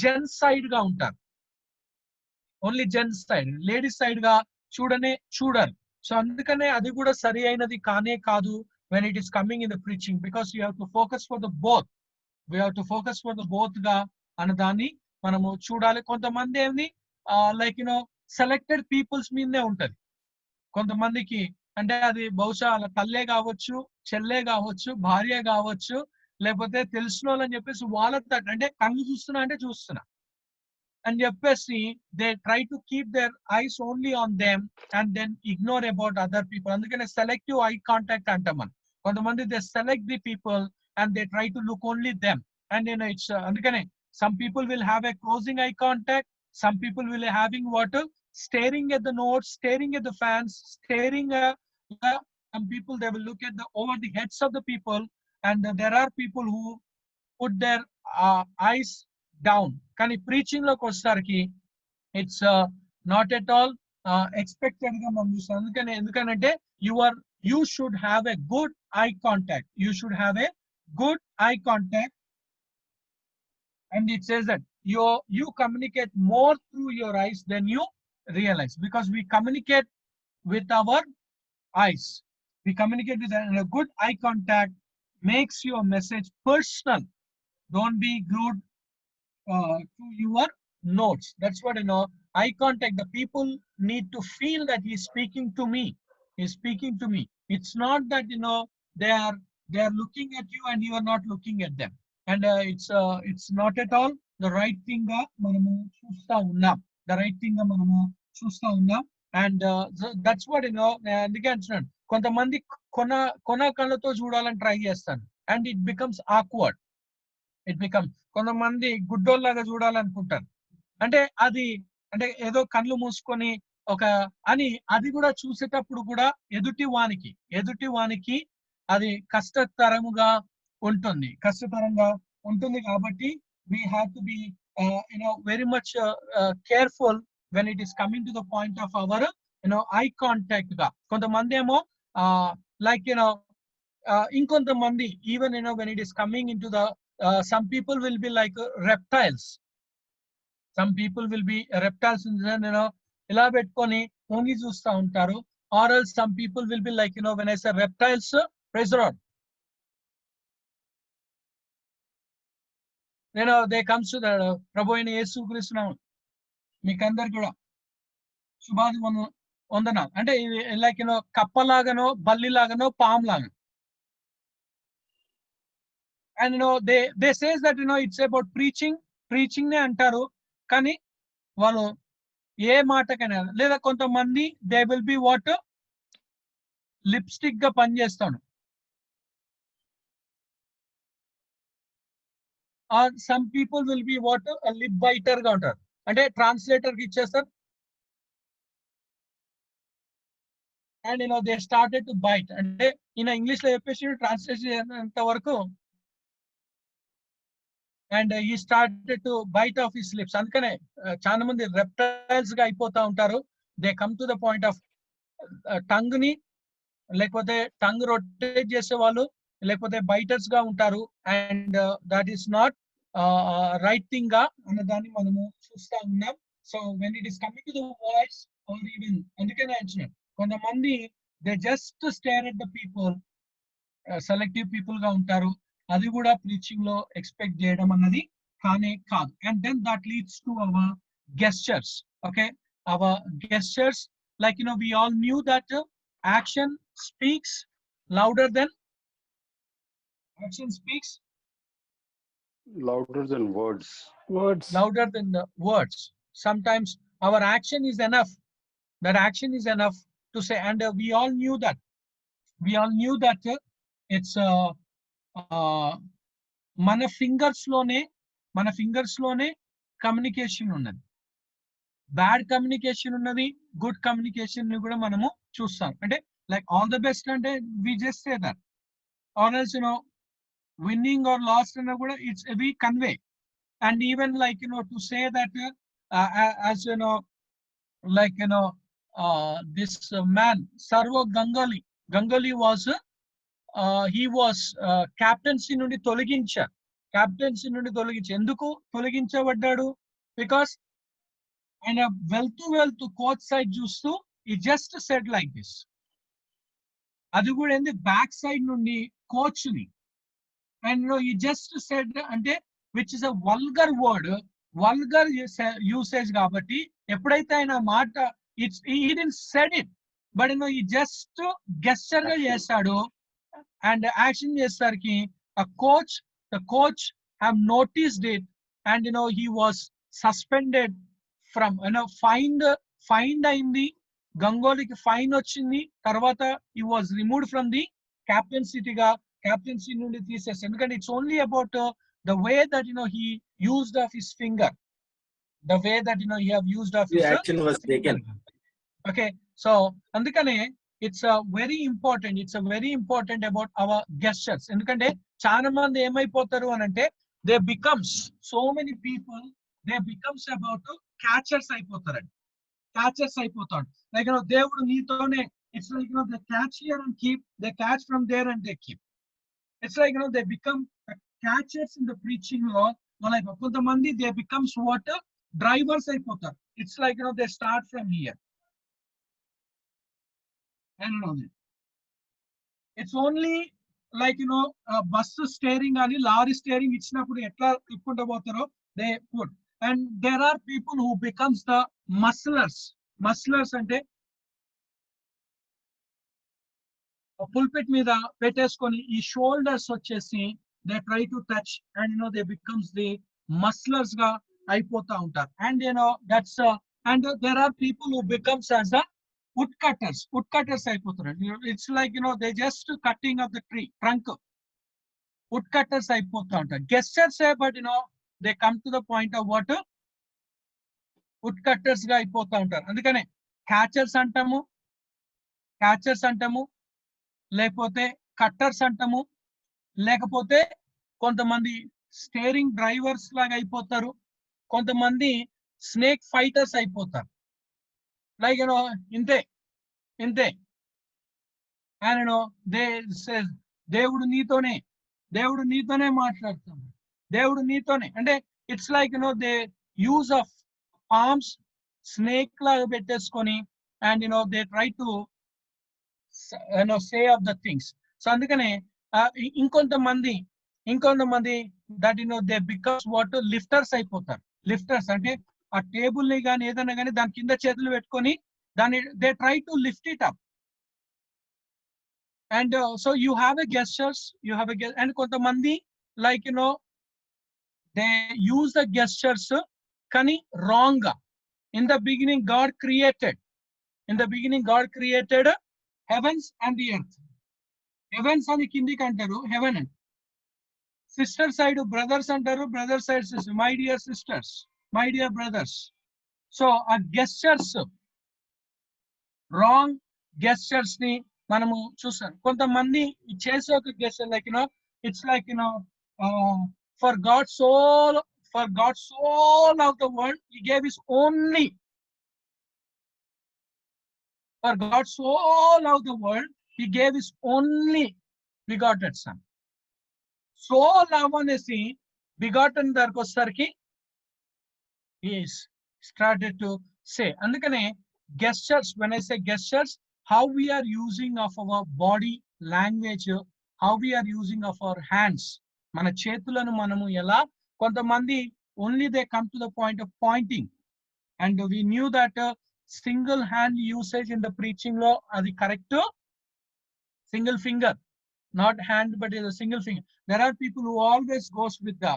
జెంట్స్ సైడ్ గా ఉంటారు. Only gents side, ladies side గా చూడరు. So అందుకనే అది కూడా సరి అయినది కానే కాదు when it is coming in the preaching, because you have to focus for the both. We have to focus for the both గా అన్నదాన్ని మనము చూడాలి. కొంతమంది ఏమి లైక్ సెలెక్టెడ్ పీపుల్స్ మీదనే ఉంటది. కొంతమందికి అంటే అది బహుశా వాళ్ళ తల్లే కావచ్చు, చెల్లే కావచ్చు, భార్య కావచ్చు, లేకపోతే తెలిసిన వాళ్ళని చెప్పేసి వాళ్ళ అంటే కళ్ళు చూస్తున్నా అంటే చూస్తున్నా అని చెప్పేసి they try to keep their eyes only on them and then ignore about other people. అందుకనే సెలెక్టివ్ ఐ కాంటాక్ట్ అంటాం మనం. కొంతమంది they select the people and they try to look only them, and it's అందుకనే some people will have a closing eye contact, some people will having what staring at the notes, staring at the fans, staring some people they will look at the over the heads of the people, and there are people who put their eyes down. కానీ preaching లోకి వచ్చేసరికి it's not at all expected గా మనం చూస్తాం. ఎందుకంటే you should have a good eye contact. You should have a good eye contact, and it says that you communicate more through your eyes than you realize, because we communicate with our eyes. We communicate with a good eye contact makes your message personal. Don't be glued to your notes. That's what eye contact. The people need to feel that he's speaking to me. He's speaking to me. It's not that they are looking at you and you are not looking at them, and it's not at all the right thing ga manamu chusta unnam. The right thing ga manamu chusta unnam, and that's what అందుకే అంటున్నాను, కొంతమంది కొన కళ్ళతో చూడాలని try చేస్తాను, and it becomes awkward. కొంతమంది గుడ్డోల్లాగా చూడాలనుకుంటారు. అంటే అది అంటే ఏదో కళ్ళు మూసుకొని అని అది కూడా చూసేటప్పుడు కూడా ఎదుటి వానికి అది కష్టతరంగా ఉంటుంది కాబట్టి we have to be very much careful when it is coming to the point of our eye contact గా. కొంతమంది ఏమో like ఇంకొంతమంది even when it is coming into the some people will be like reptiles. Some people will be reptiles ఇలా పెట్టుకొని only చూస్తూ ఉంటారు. or else some people will be like when I say reptiles, praise the Lord, they comes to the ప్రభు అయిన యేసుక్రీస్తు నామమున మీకందరికి కూడా శుభాది వందనాలు. అంటే like కప్పలాగానో బల్లిలాగానో పాములాగానో. and they says that it's about preaching నే అంటారు, కానీ వాళ్ళు ఏ మాటకైనా లేదా కొంతమంది they will be what lipstick గా పనిచేస్తాడు. Or some people will be what lip biter గా ఉంటారు. అంటే ట్రాన్స్లేటర్ కి ఇచ్చేస్తారు and they started to bite. అంటే ఈయన ఇంగ్లీష్ లో చెప్పేసి ట్రాన్స్లేషన్ చేసేంత వరకు and he started to bite off his lips. అందుకనే చాలా మంది రెప్టైల్స్ గా అయిపోతా ఉంటారు. They come to the point of tongue ని, లేకపోతే టంగ్ రొటేట్ చేసే వాళ్ళు, లేకపోతే బైటర్స్ గా ఉంటారు. And that is not right thing గా అన్నదాన్ని మనము చూస్తా ఉన్నాం. So when it is coming to the voice or even అందుకనే అంటున్నాను, కొంతమంది they just stare at the people, selective people గా ఉంటారు. అది కూడా ప్రీచింగ్ లో ఎక్స్పెక్ట్ చేయడం అన్నది కానే కాదు. And then that leads to our gestures. Okay, our gestures, like we all knew that action speaks louder than words. Sometimes our action is enough. That action is enough to say, and we all knew that it's మన fingers లోనే communication ఉన్నది. Bad communication ఉన్నది, good communication ని కూడా మనము చూస్తాం. అంటే like all the best, and we just say that, or else winning or lost and it's we convey. And even like to say that as like this man Sarvo Ganguly was he was captaincy నుండి తొలగించారు. captaincy నుండి తొలగించారు. ఎందుకు తొలగించబడ్డాడు? because ఆయన వెళ్తూ coach side చూస్తూ he just said like this. అది కూడా ఏంది బ్యాక్ సైడ్ నుండి కోచ్ ని, and he just said అంటే which is a vulgar word, vulgar usage కాబట్టి ఎప్పుడైతే ఆయన మాట he didn't said it, but he just gesture గా చేస్తాడు. and action చేసేసరికి the coach have noticed it, and he was suspended from fined అయింది. గంగోలీకి fine వచ్చింది. తర్వాత he was removed from the captaincy నుండి తీసేసి, ఎందుకంటే it's only about the way that he used of his finger, the way that he have used of The his action was taken. okay. So అందుకనే it's a very important about our gestures. ఎందుకంటే చాలా మంది ఏమైపోతారు అని అంటే they becomes so many people, they becomes about catchers అయిపోతారండి. catchers అయిపోతాడు. like దేవుడు నీతోనే, it's like they catch here and keep, they catch from there and they keep. it's like they become catchers in the preaching law. like కొంతమంది they becomes what drivers అయిపోతారు. it's like they start from here. and it's only like bus steering అని lorry steering ఇచ్చినప్పుడు ఎట్లా తిప్పుకుంటూ పోతారో they put. and there are people who becomes the musclers అంటే pulpit మీద పెట్టేసుకొని ఈ షోల్డర్స్ వచ్చేసి they try to touch, and they becomes the musclers గా అయిపోతా ఉంటారు. and that's and there are people who becomes as a woodcutters అయిపోతారు. it's like they just cutting of the trunk. woodcutters అయిపోతా ఉంటారు. gestures but they come to the point of what woodcutters గా అయిపోతా ఉంటారు. అందుకనే catchers అంటాము, లేకపోతే cutters అంటాము, లేకపోతే కొంతమంది స్టీరింగ్ డ్రైవర్స్ లాగా అయిపోతారు, కొంతమంది స్నేక్ ఫైటర్స్ అయిపోతారు. లైక్ ఇంతే. and they say దేవుడు నీతోనే మాట్లాడుతాడు, దేవుడు నీతోనే అంటే it's like they use of arms snake లాగా పెట్టేసుకొని, and they try to say of the things. So అందుకనే ఇంకొంతమంది that they becomes what lifters అయిపోతారు. లిఫ్టర్స్ అంటే ఆ టేబుల్ ని కానీ ఏదైనా కానీ దాని కింద చేతులు పెట్టుకొని దాన్ని they try to lift it up. and so you have a gestures, and కొంతమంది like they use the gestures కానీ wrong గా. in the beginning God created heavens and the earth. heavens అని కిందికి అంటారు, heaven and sister side brothers అంటారు, brother side sister, my dear sisters, my dear brothers. So ఆ gestures wrong gestures ని మనము చూస్తాం. కొంతమంది చేసే ఒక gesture like it's like for God so loved the world he gave his only. For God so loved the world he gave his only begotten son. So love అనేసి begotten దగ్గరకు వచ్చేసరికి he started to say. అందుకనే gestures, when I say gestures, how we are using of our body language, how we are using of our hands, మన చేతులను మనము ఎలా, కొంతమంది only they come to the point of pointing, and we knew that single hand usage in the preaching law అది correct, single finger, not hand but is a single finger. There are people who always goes with the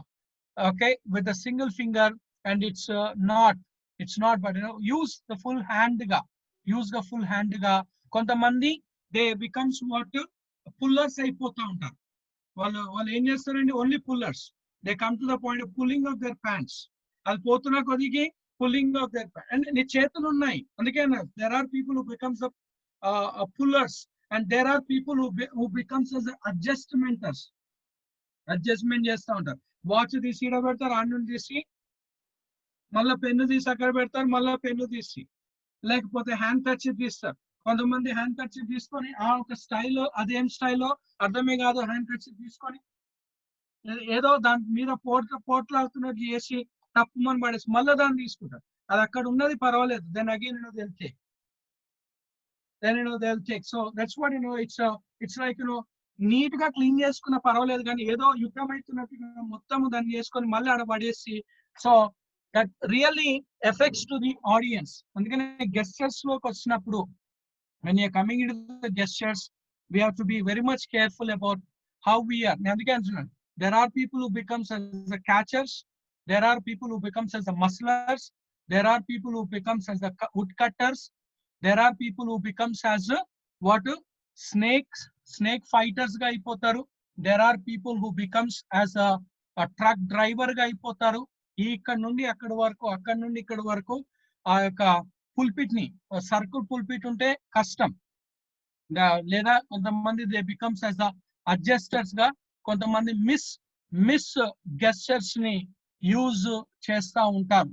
with the single finger, and it's not, but use the full hand ga. కొంతమంది they becomes what pullers అయిపోతా ఉంటారు. వాళ్ళు ఏం చేస్తారండి, only pullers. they come to the point of pulling of their pants. అది పోతున్న కొద్దికి pulling of their pants. and నీ చేతులు ఉన్నాయి అందుకే there are people who becomes the pullers, and there are people who becomes as adjustmenters. Adjustment చేస్తూ ఉంటారు. Watch తీసి ఈడ పెడతారు, ఆడ నుండి తీసి మళ్ళీ పెన్ను తీసి అక్కడ పెడతారు, మళ్ళీ పెన్ను తీసి, లేకపోతే హ్యాండ్ కర్చీఫ్ తీస్తారు. కొంతమంది హ్యాండ్ కర్చీఫ్ తీసుకొని ఆ ఒక స్టైల్లో, అదేం స్టైల్లో అర్థమే కాదు, హ్యాండ్ కర్చీఫ్ తీసుకొని ఏదో దాని మీద పోట్లాడుతున్నట్టు చేసి తప్పుమని పడేసి మళ్ళీ దాన్ని తీసుకుంటారు. అది అక్కడ ఉన్నది పర్వాలేదు, then again they'll take. Then they'll take. So that's what it's like neat గా క్లీన్ చేసుకున్న పర్వాలేదు, కానీ ఏదో యుద్ధం అవుతున్నట్టుగా మొత్తం దాన్ని చేసుకొని మళ్ళీ ఆడ పడేసి, so that really effects to the audience. అందుకని గెస్చర్స్ లోకి వచ్చినప్పుడు when you're coming into the gestures, we have to be very much careful about how we are. అందుకే అంటున్నాను, there are people who becomes as the catchers, there are people who becomes as the musclers, there are people who becomes as the woodcutters, there are people who becomes as what snake fighters గా అయిపోతారు, there are people who becomes as a truck driver గా అయిపోతారు. ఇక్కడ నుండి అక్కడ వరకు, అక్కడ నుండి ఇక్కడ వరకు ఆ యొక్క పుల్పిట్ ని, సర్కిల్ పుల్పిట్ ఉంటే కష్టం, లేదా కొంతమంది దే బికమ్స్ యాజ్ ద అడ్జస్టర్స్ గా, కొంతమంది మిస్ గెస్చర్స్ ని యూజ్ చేస్తా ఉంటారు,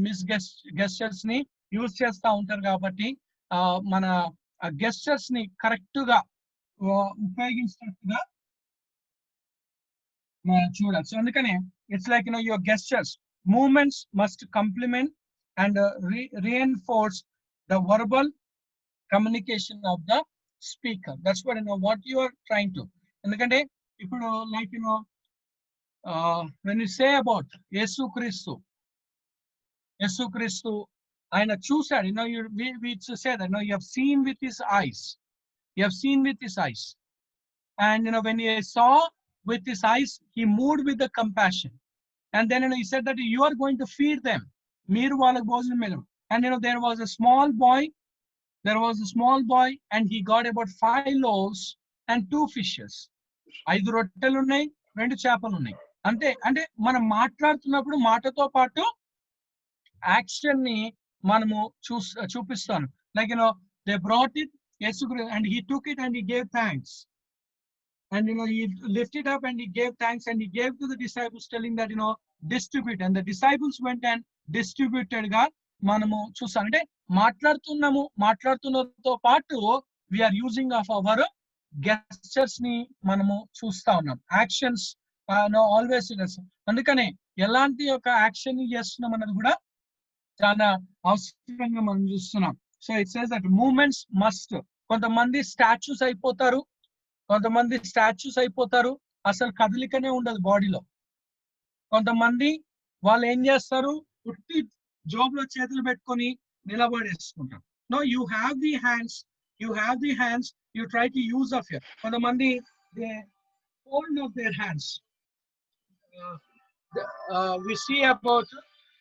మిస్ గెస్చర్స్ ని యూజ్ చేస్తా ఉంటారు. కాబట్టి మన గెస్చర్స్ ని కరెక్ట్ గా ఉపయోగించినట్టుగా చూడాలి. సో అందుకనే it's like your gestures movements must compliment and reinforce the verbal communication of the speaker. That's what you are trying to. ఎందుకంటే ఇప్పుడు like when you say about యేసుక్రీస్తు ఆయన చూశాడు, we say that you have seen with his eyes, and when he saw with his eyes, he moved with the compassion, and then he said that you are going to feed them, మీరు వాళ్ళకి భోజనం మీద. And there was a small boy and he got about 5 loaves and 2 fishes. 5 రొట్టెలు ఉన్నాయి, 2 చేపలు ఉన్నాయి. అంటే మనం మాట్లాడుతున్నప్పుడు మాటతో పాటు యాక్షన్ ని మనము చూపిస్తాను. Like they brought it, and he took it and he gave thanks, and he lifted it up and he gave thanks, and he gave to the disciples, telling that distribute, and the disciples went and distributed గా మనము చూస్తాం. అంటే మాట్లాడుతున్నతో పాటు we are using of our gestures ని మనము చూస్తా ఉన్నాం. Actions always. అందుకనే ఎలాంటి ఒక యాక్షన్ చేస్తున్నాం అన్నది కూడా చాలా అవసరంగా మనం చూస్తున్నాం. So it says that movements must. కొంతమంది స్టాచ్యూస్ అయిపోతారు, అసలు కదలికనే ఉండదు బాడీలో. కొంతమంది వాళ్ళు ఏం చేస్తారు, ఉట్టి జాబ్ లో చేతులు పెట్టుకొని నిలబడేసుకుంటారు. No, you have the hands, you try to use of your. కొంతమంది they fold of their hands. We see about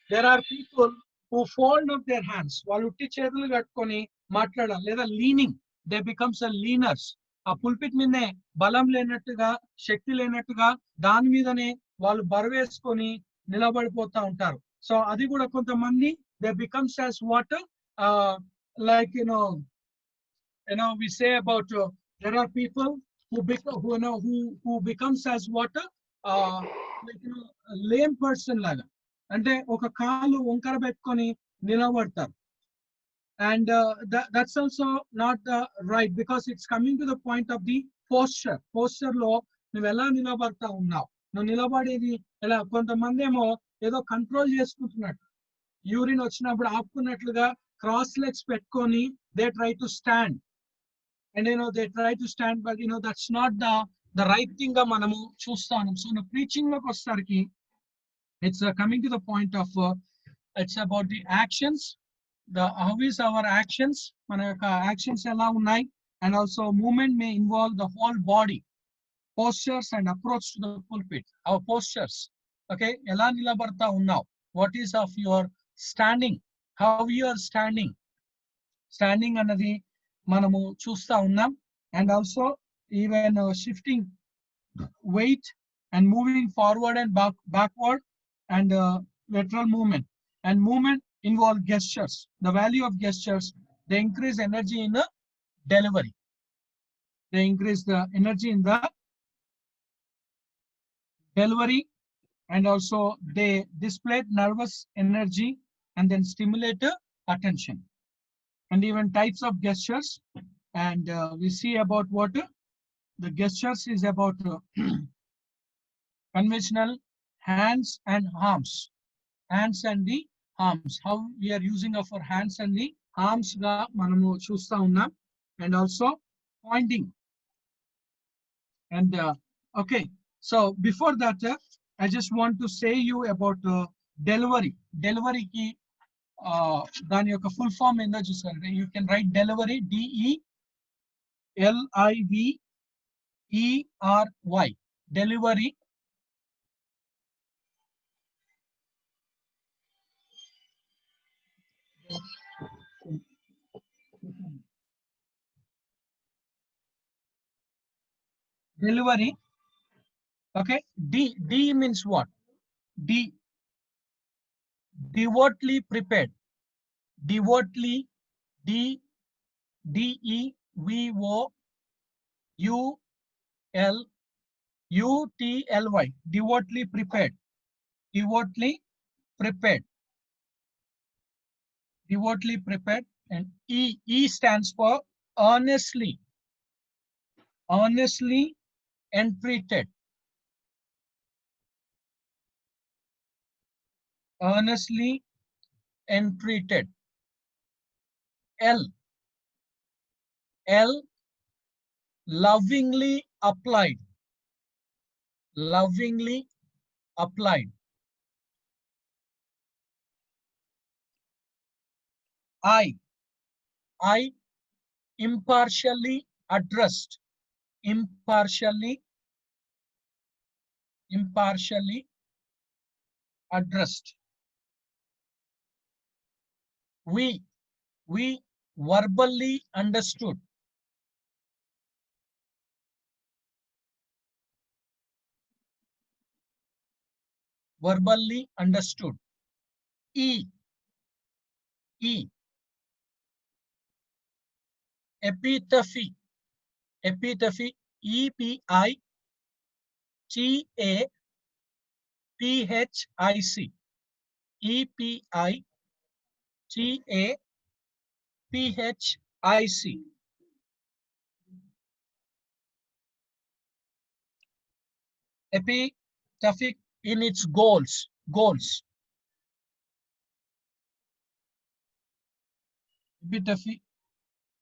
there are people who fold of their hands. వాళ్ళు ఉట్టి చేతులు కట్టుకొని మాట్లాడాలి, లేదా leaning, they becomes a leaners. ఆ pulpit మీదనే బలం లేనట్టుగా, శక్తి లేనట్టుగా దాని మీదనే వాళ్ళు బరువేసుకొని నిలబడిపోతా ఉంటారు. సో అది కూడా కొంతమంది they becomes as what like we say about there are people who becomes as what like lame person laga, అంటే ఒక కాలు వంకర పెట్టుకొని నిలబడతారు. And that's also not right, because it's coming to the point of the posture లో నువ్వు ఎలా నిలబడతా ఉన్నావు, నువ్వు నిలబడేది ఎలా. కొంతమంది ఏమో ఏదో కంట్రోల్ చేసుకుంటున్నట్టు, యూరిన్ వచ్చినప్పుడు ఆపుకున్నట్లుగా క్రాస్ లెగ్స్ పెట్టుకొని they try to stand, and but that's not the right thing గా మనము చూస్తాను. సో ప్రీచింగ్ లోకి వచ్చేసరికి it's coming to the point of it's about the actions, how is our actions, మన యొక్క actions ఎలా ఉన్నాయి. And also movement May involve the whole body. postures and approach to the pulpit, our postures. Okay, ఎలా నిలబడతా ఉన్నావు, what is of your standing, how you are standing అన్నది మనము చూస్తా ఉన్నాం. and also even shifting weight and moving forward and backward, and lateral movement. And movement involve gestures. The value of gestures, they increase energy in the delivery. They increase the energy in the delivery, and also they display nervous energy and then stimulate attention. And even types of gestures. And we see about what the gestures is about conventional hands and arms. Hands and the arms. How we are using of our hands and the arms ga manamu chusta unnam. And also pointing. And okay, so before that, I just want to say you about delivery. Delivery ki దాని యొక్క full form ఏందో చూసుకోండి. You can write delivery, DELIVERY. Delivery. Delivery. Okay. D means what? D. Devoutly prepared. Devoutly. DEVOUTLY. Devoutly prepared. Devoutly prepared. Devoutly prepared. And E stands for earnestly. Earnestly entreated. Earnestly entreated. L. Lovingly applied. Lovingly applied. I. Impartially addressed. Impartially addressed. We verbally understood. Verbally understood. E. Epitaphy. Epitaphy. EPITAPHIC. EPITAPHIC. Epitaphic in its goals. Epitaphy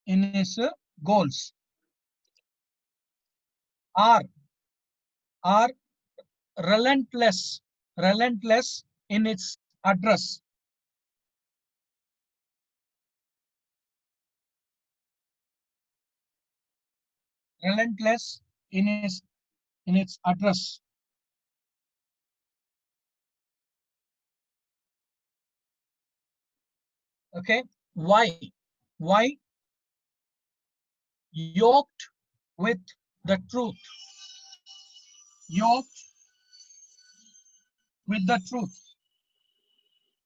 in its goals. R. Relentless in its address. Relentless in its address. Okay. Why? Yoked with the truth. Yoked with the truth.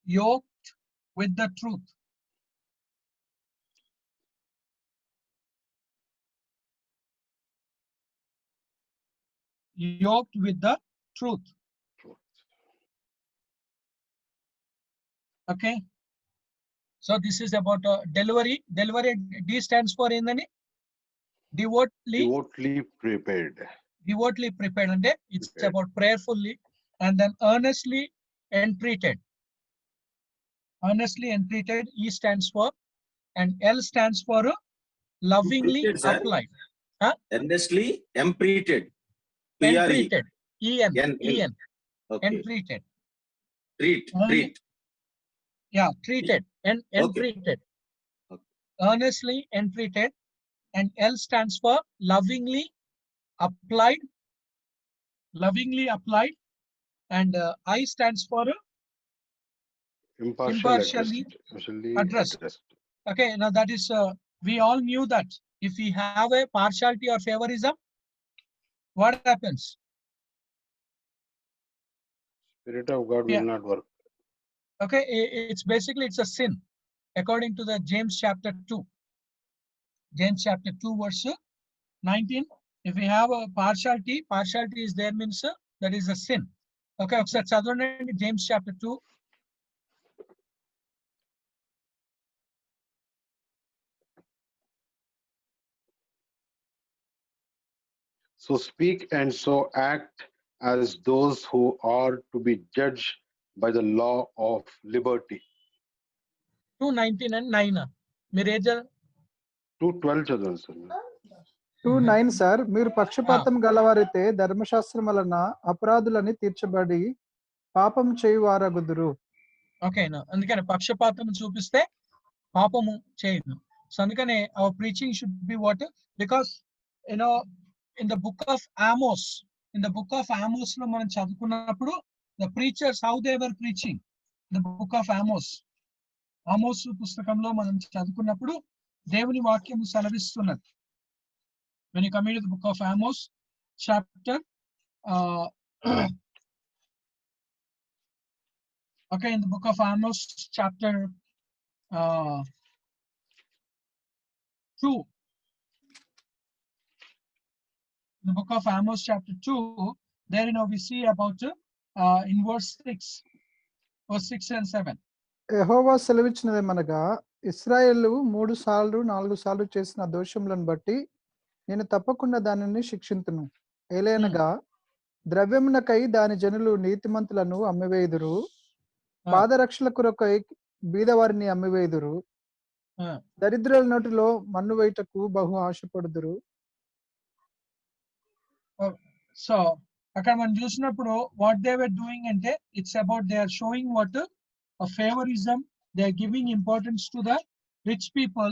Yoked with the truth. Yoked with the truth. Okay. So this is about delivery. Delivery, D stands for in the Devotedly prepared. Devotedly prepared, and it's Prepared. about prayerfully, and then earnestly entreated. Earnestly entreated, E stands for, and L stands for lovingly Entreated, sir. applied. Earnestly entreated. PRE. Entreated. EN. Okay. Entreated. Treat. Yeah, treated and Okay. entreated. Okay. Earnestly entreated, and L stands for lovingly applied. Lovingly applied, and I stands for impartially addressed. Okay, now that is we all knew that if we have a partiality or favorism, what happens? Spirit of God Yeah. will not work. Okay, it's basically it's a sin, according to the James chapter 2. James chapter 2 verse 19. If we have a partiality is there means that is a sin. Okay, ఒకసారి చదవండి James chapter 2. So speak and so act as those who are to be judged by the law of liberty. 2:19 and 9. మీరు ఏం 2:12 చదవండి sir. 2:9 sir, మీరు పక్షపాతం గలవారైతే ధర్మశాస్త్రం వలన అపరాధులని తీర్చబడి పాపం చేయువారగుదురు. ఓకే, అందుకని పక్షపాతం చూపిస్తే పాపము చేయదు. సో అందుకనే our preaching should be what? Because in the book of Amos, లో మనం చదువుకున్నప్పుడు the preachers how they were preaching. The book of Amos పుస్తకంలో మనం చదువుకున్నప్పుడు దేవుని వాక్యం సెలవిస్తున్నది. When you come into the book of Amos chapter okay, in the book of Amos chapter 2, the book of Amos chapter 2, there we see about in verse 6 and 7. యెహోవా సెలవిచ్చినదేమనగా, ఇశ్రాయేలు 3 సార్లు 4 సార్లు చేసిన దోషములను బట్టి నేను తప్పకుండా దానిని శిక్షింతును. ఏలైనగా ద్రవ్యమునకై దాని జనులు నీతిమంతులను అమ్మివేయుదురు, పాదరక్షల కొరకై బీదవారిని అమ్మివేయుదురు, దరిద్రుల నోటిలో మన్ను వేయుటకు బహు ఆశపడుదురు. సో అక్కడ మనం చూసినప్పుడు వాట్ దే వర్ డూయింగ్ అంటే it's about they are showing what a favorism. They are giving importance to the rich people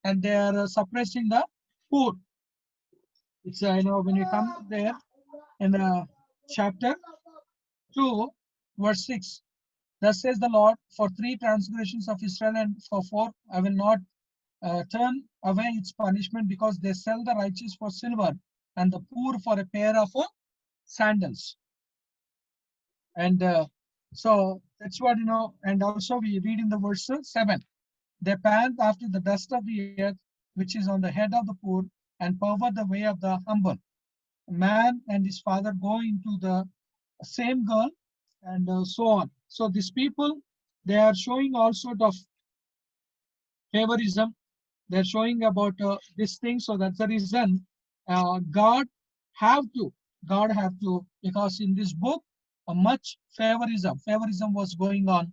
and they are suppressing the poor. It's when you come there in the chapter 2 verse 6, thus says the Lord, for 3 transgressions of Israel and for 4 I will not turn away its punishment, because they sell the righteous for silver and the poor for a pair of sandals. And so that's what and also we read in the verse 7, they pant after the dust of the earth which is on the head of the poor, and pervert the way of the humble. Man and his father go into the same girl, and so on. So these people, they are showing all sort of favorism. They're showing about this thing. So that's the reason God have to, because in this book much favorism was going on,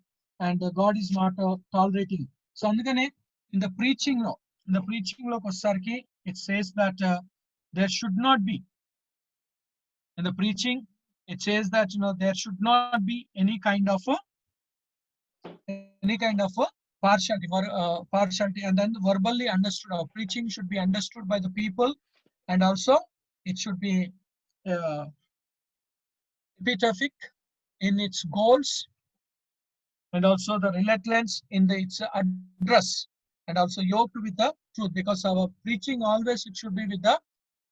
and God is not tolerating. So అందుకనే in the preaching లో వచ్చేసరికి it says that there should not be, in the preaching it says that there should not be any kind of partiality, and then verbally understood. Our preaching should be understood by the people, and also it should be epitaphic in its goals, and also the relentless in its address, and also yoked with the truth, because our preaching always it should be with the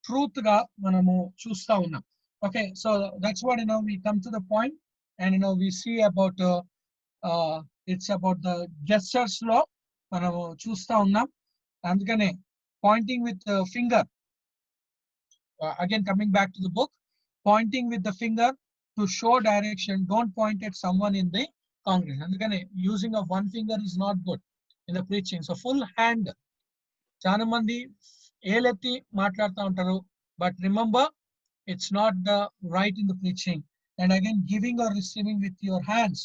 truth ga manamu chusta unnam. Okay, so that's what we come to the point, and we see about it's about the gestures law manamu chusta unnam. Andukane pointing with the finger, again coming back to the book, pointing with the finger to show direction. Don't point at someone in the congregation. Andukane using of one finger is not good in the preaching. So full hand, చాలా మంది ఏలెత్తి మాట్లాడుతూ ఉంటారు, but remember it's not the right in the preaching. And again, giving or receiving with your hands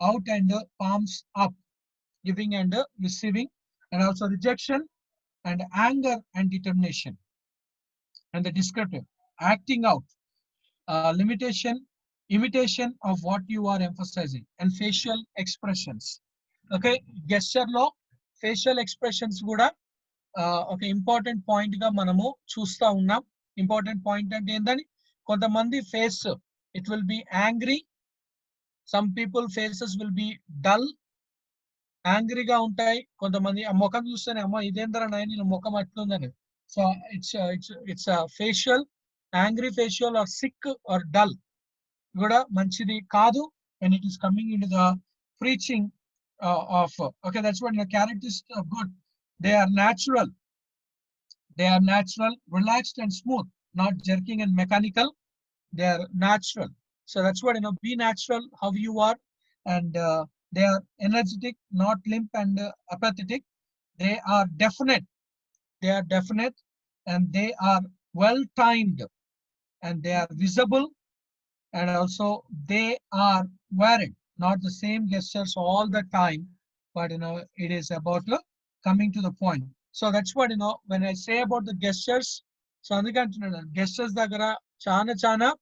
out and palms up, giving and receiving, and also rejection and anger and determination, and the descriptive acting out, imitation of what you are emphasizing, and facial expressions. Okay, gesture lo facial expressions kuda ఒక important point గా మనము చూస్తా ఉన్నాం. Important point అంటే ఏంటని, కొంతమంది face it will be angry, some people faces will be dull, యాంగ్రీగా ఉంటాయి. కొంతమంది ఆ ముఖం చూస్తేనే అమ్మో ఇదేంద్రా నాయన ముఖం అట్లుందని. So it's facial, angry facial or sick or dull కూడా మంచిది కాదు. when it is coming into the preaching of okay, that's what the characteristics of good, they are natural, They are natural, relaxed and smooth, not jerking and mechanical. They are natural. So that's what, be natural how you are. And they are energetic, not limp and apathetic. They are definite. They are definite, and they are well timed, and they are visible, and also they are varied, not the same gestures all the time, but it is about coming to the point. So that's what, when I say about the gestures, so అందుకంటున్నాను gestures దగ్గర చాలా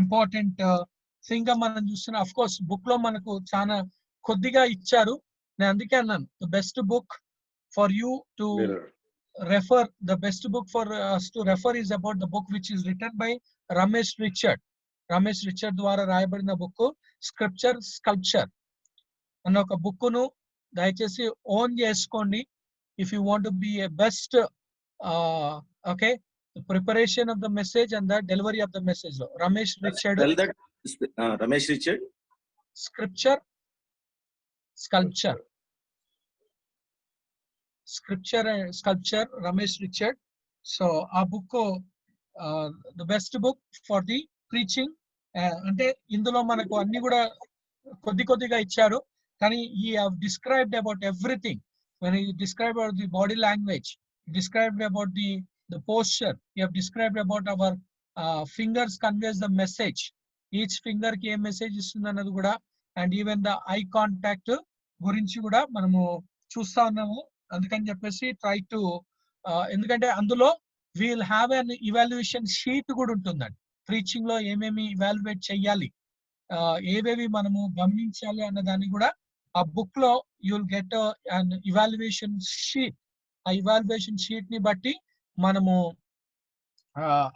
important thing గా మనం చూస్తున్నాం. Of course book లో మనకు చాలా కొద్దిగా ఇచ్చారు. నేను అందుకే అన్నాను the best book for you to Mirror. refer, the best book for us to refer is about the book which is written by Ramesh Richard. Ramesh Richard ద్వారా రాయబడిన బుక్ స్క్రిప్చర్ స్కల్ప్చర్ అన్న ఒక బుక్ ను దయచేసి own చేసుకోండి. If you want to be a best okay preparation of the message and the delivery of the message లో Ramesh Richard Tell that Ramesh Richard. Scripture sculpture scripture and sculpture, Ramesh Richard. So a book, the best book for the preaching. అంటే ఇందులో మనకు అన్ని కూడా కొద్దిగా ఇచ్చారు, కానీ he have described about everything. When he described about the body language, described about the posture, he have described about our fingers conveys the message. Each finger కి ఏ message ఇస్తుంది అన్నది కూడా, and even the eye contact గురించి కూడా మనము చూస్తా ఉన్నాము. అందుకని చెప్పేసి ట్రై టు, ఎందుకంటే అందులో we'll have an evaluation sheet కూడా ఉంటుందండి. ప్రీచింగ్ లో ఏమేమి ఇవాల్యుయేట్ చెయ్యాలి, ఏవేవి మనము గమనించాలి అన్న దాన్ని కూడా ఆ బుక్ లో you will get an evaluation sheet. ఆ ఇవాల్యుయేషన్ షీట్ ని బట్టి మనము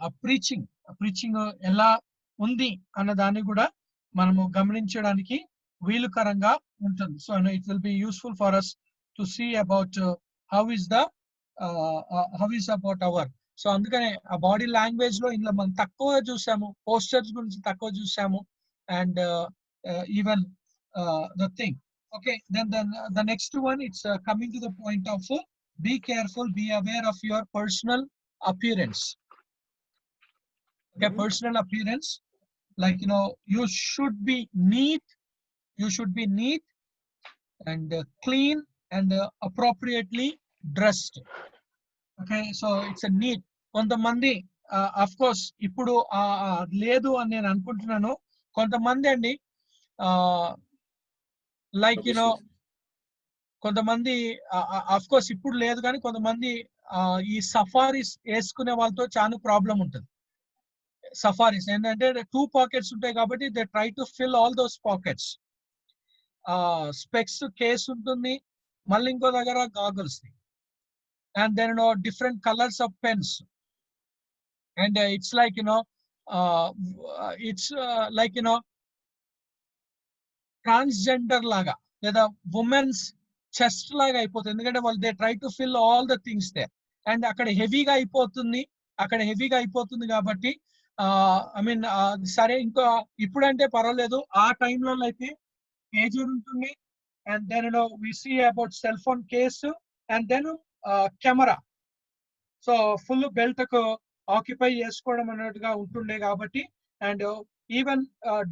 ఆ ప్రీచింగ్ ఎలా ఉంది అన్న దాన్ని కూడా మనము గమనించడానికి వీలుకరంగా ఉంటుంది. So it will be useful for us to see about how is about our. సో అందుకనే ఆ బాడీ లాంగ్వేజ్ లో ఇందులో మనం తక్కువ చూసాము, పోస్టర్స్ గురించి తక్కువ చూసాము, and even the thing. Okay, then the next one it's coming to the point of be careful, be aware of your personal appearance. Okay, personal appearance, like you should be neat, and clean and appropriately dressed. Okay, so it's a need. కొంతమంది of course ఇప్పుడు లేదు అని నేను అనుకుంటున్నాను. కొంతమంది అండి like కొంతమంది of course ఇప్పుడు లేదు, కానీ కొంతమంది ఈ సఫారీస్ వేసుకునే వాళ్ళతో చాలా ప్రాబ్లం ఉంటుంది. సఫారీస్ ఏంటంటే 2 పాకెట్స్ ఉంటాయి కాబట్టి they try to fill all those pockets. Specs case ఉంటుంది, మళ్ళీ ఇంకో దగ్గర goggles, and then different colours of pens, and it's like it's like transgender లాగా లేదా ఉమెన్స్ చెస్ట్ లాగా అయిపోతుంది. ఎందుకంటే వాళ్ళు they try to fill all the things they, and అక్కడ హెవీగా అయిపోతుంది కాబట్టి ఐ మీన్ సరే ఇంకా ఇప్పుడంటే పర్వాలేదు, ఆ టైంలో అయితే పేజర్ ఉంటుంది, and then we see about cell phone case, and then camera. So full belt occupy చేసుకోవడం అన్నట్టుగా ఉంటుండే కాబట్టి, అండ్ ఈవెన్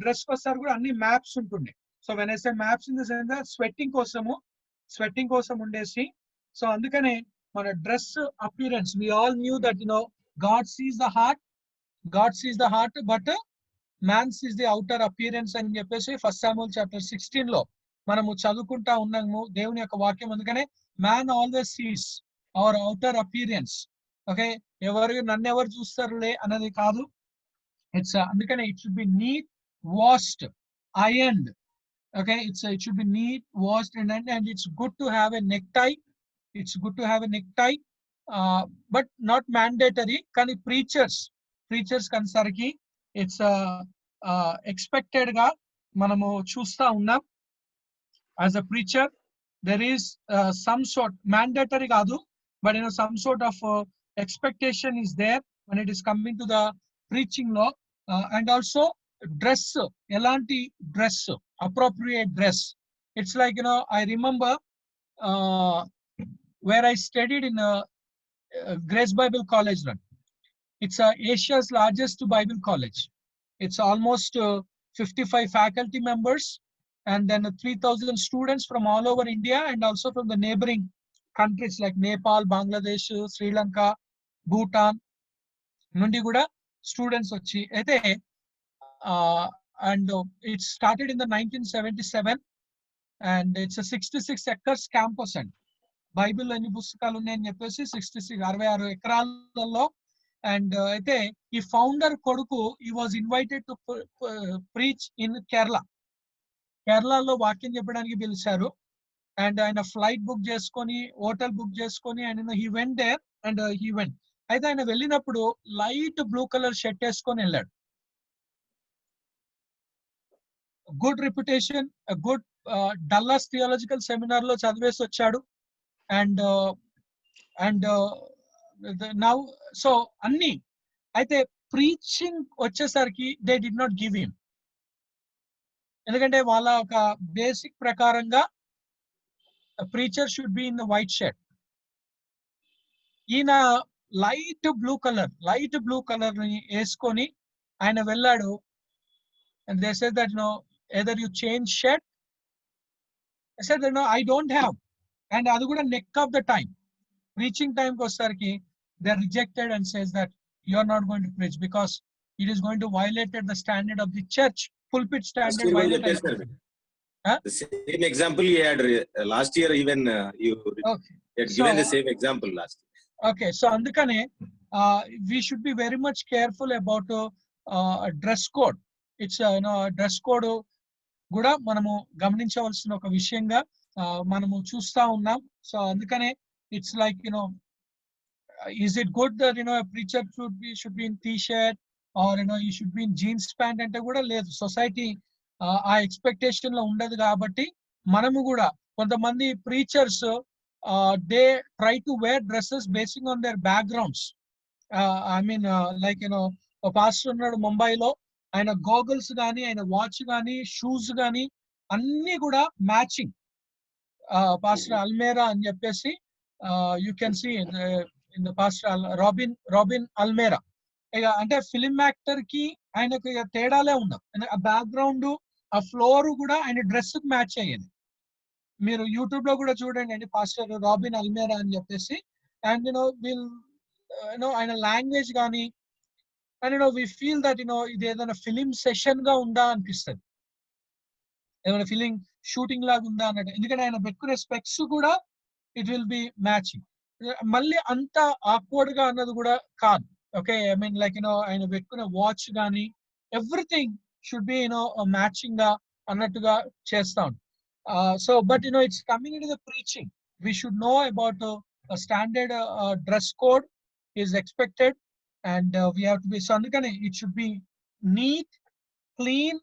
డ్రెస్ వస్తారు కూడా అన్ని మ్యాప్స్ ఉంటుండే. So when I say maps in the sense sweating కోసం ఉండేసి, సో అందుకనే మన dress appearance we all knew that God sees the heart but man sees the outer appearance అని చెప్పేసి 1 Samuel chapter 16 లో మనము చదువుకుంటా ఉన్నాము దేవుని యొక్క వాక్యం. అందుకనే man always sees our outer appearance. Okay, నన్ను ఎవరు చూస్తారులే అన్నది కాదు. ఇట్స్ అందుకనే it should be neat, washed, ironed. Okay, it should be neat, washed, and it's good to have a necktie. But not mandatory. Kani preachers kansariki it's expected ga manamu chusta unnam. As a preacher there is some sort mandatory kaadu, but some sort of expectation is there when it is coming to the preaching law. And also dress, elanti dress, appropriate dress. It's like I remember where I studied in Grace Bible College run. It's Asia's largest Bible college. It's almost 55 faculty members, and then 3,000 students from all over India and also from the neighboring countries like Nepal, Bangladesh, Sri Lanka, Bhutan నుండి కూడా students వచ్చి అయితే and it started in the 1977 and it's a 66 acres campus and Bible ఎన్ని పుస్తకాలు ఉన్నాయని చెప్పేసి 66 ఎకరాలలో and అయితే ఈ ఫౌండర్ కొడుకు ఈ was invited to preach in కేరళలో వాక్యం చెప్పడానికి పిలిచారు అండ్ ఆయన ఫ్లైట్ బుక్ చేసుకొని హోటల్ బుక్ చేసుకొని and he went there and he went అయితే ఆయన వెళ్ళినప్పుడు లైట్ బ్లూ కలర్ షర్ట్ వేసుకొని వెళ్ళాడు good reputation good Dallas theological seminary లో చదివేసి వచ్చాడు అండ్ నౌ సో అన్ని అయితే ప్రీచింగ్ వచ్చేసరికి they did not give him ఎందుకంటే వాళ్ళ ఒక బేసిక్ ప్రకారంగా preacher should be in the white shirt ఈయన లైట్ బ్లూ కలర్ ని వేసుకొని ఆయన వెళ్ళాడు and they said that either you change shirt. I said that I don't have, and adu kuda neck of the time preaching time kosarki they rejected and says that you are not going to preach because it is going to violate the standard of the church pulpit standard the same example you had last year even you had given the same example last year. Okay, so andukane we should be very much careful about a dress code. It's dress code కూడా మనము గమనించవలసిన ఒక విషయంగా మనము చూస్తా ఉన్నాం so అందుకనే it's like is it good that preacher should be in T shirt or he should be in jeans pant అంటే కూడా లేదు సొసైటీ ఆ ఎక్స్పెక్టేషన్ లో ఉండదు కాబట్టి మనము కూడా కొంతమంది preachers they try to wear dresses basing on their backgrounds I mean like pastor ఉన్నాడు ముంబైలో ఆయన గోగుల్స్ కానీ ఆయన వాచ్ కానీ షూస్ కానీ అన్ని కూడా మ్యాచింగ్ పాస్టర్ అల్మేరా అని చెప్పేసి you can see in the pastor Robin Almeida ఇక అంటే ఫిలిం యాక్టర్ కి ఆయనకు ఇక తేడాలే ఉండవు ఆ బ్యాక్గ్రౌండ్ ఆ ఫ్లోర్ కూడా ఆయన డ్రెస్ కి మ్యాచ్ అయ్యేది మీరు యూట్యూబ్ లో కూడా చూడండి అండి పాస్టర్ రాబిన్ అల్మేరా అని చెప్పేసి అండ్ ఆయన లాంగ్వేజ్ కానీ and we feel that ఇది ఏదైనా ఫిలిం సెషన్ గా ఉందా అనిపిస్తుంది ఏదైనా ఫిలిం షూటింగ్ లాగా ఉందా అన్నట్టు ఎందుకంటే ఆయన పెట్టుకునే స్పెక్స్ కూడా ఇట్ విల్ బి మ్యాచింగ్ మళ్ళీ అంత ఆక్వర్డ్ గా అన్నది కూడా కాదు ఓకే ఐ మీన్ లైక్ ఆయన పెట్టుకునే వాచ్ కానీ ఎవ్రీథింగ్ షుడ్ బి మ్యాచింగ్ గా అన్నట్టుగా చేస్తా ఉంటాం so but it's coming in to the preaching we should know about standard dress code is expected and we have to be so andukane it should be neat, clean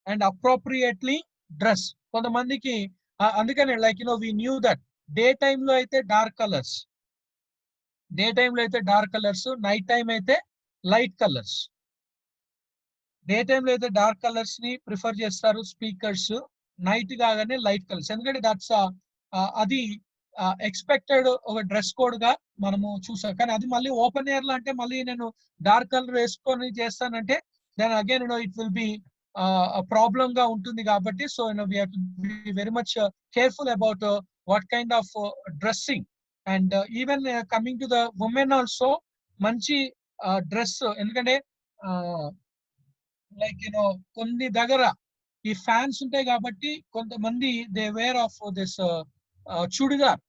and appropriately dressed kontamandiki andukane like we knew that day time lo aithe dark colors night time aithe light colors day time lo aithe dark colors ni prefer chestaru speakers night gaagane light colors endukante that's adi expected ఒక dress code గా మనము చూసాం కానీ అది మళ్ళీ open air లో అంటే మళ్ళీ నేను డార్క్ కలర్ వేసుకొని చేస్తానంటే then again it will be problem గా ఉంటుంది కాబట్టి so we have to be very much careful about what kind of dressing and even coming to the women also మంచి డ్రెస్ ఎందుకంటే లైక్ కొన్ని దగ్గర ఈ ఫ్యాన్స్ ఉంటాయి కాబట్టి కొంతమంది they wear off this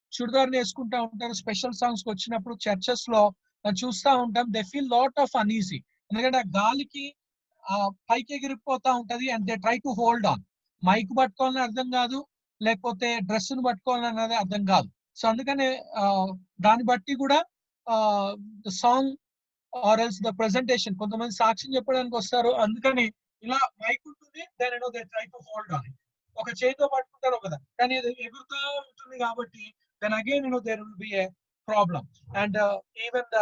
churidar వేసుకుంటా ఉంటారు స్పెషల్ సాంగ్స్ వచ్చినప్పుడు చర్చెస్ లో చూస్తా ఉంటాం they feel lot of uneasy ఎందుకంటే ఆ గాలికి పైకి ఎగిరిపోతా ఉంటది and they try to hold on mic పట్టుకోవాలని అర్థం కాదు లేకపోతే డ్రెస్ ను పట్టుకోవాలన్నది అర్థం కాదు సో అందుకనే దాన్ని బట్టి కూడా song or else the presentation కొంతమంది సాక్ష్యం చెప్పడానికి వస్తారు అందుకని ఇలా మైక్ ఉంటుంది then they try to hold on ఒక చేతితో పట్టుకుంటారు కదా కానీ అది ఎగురుతూ ఉంటుంది కాబట్టి then again there will be a problem and even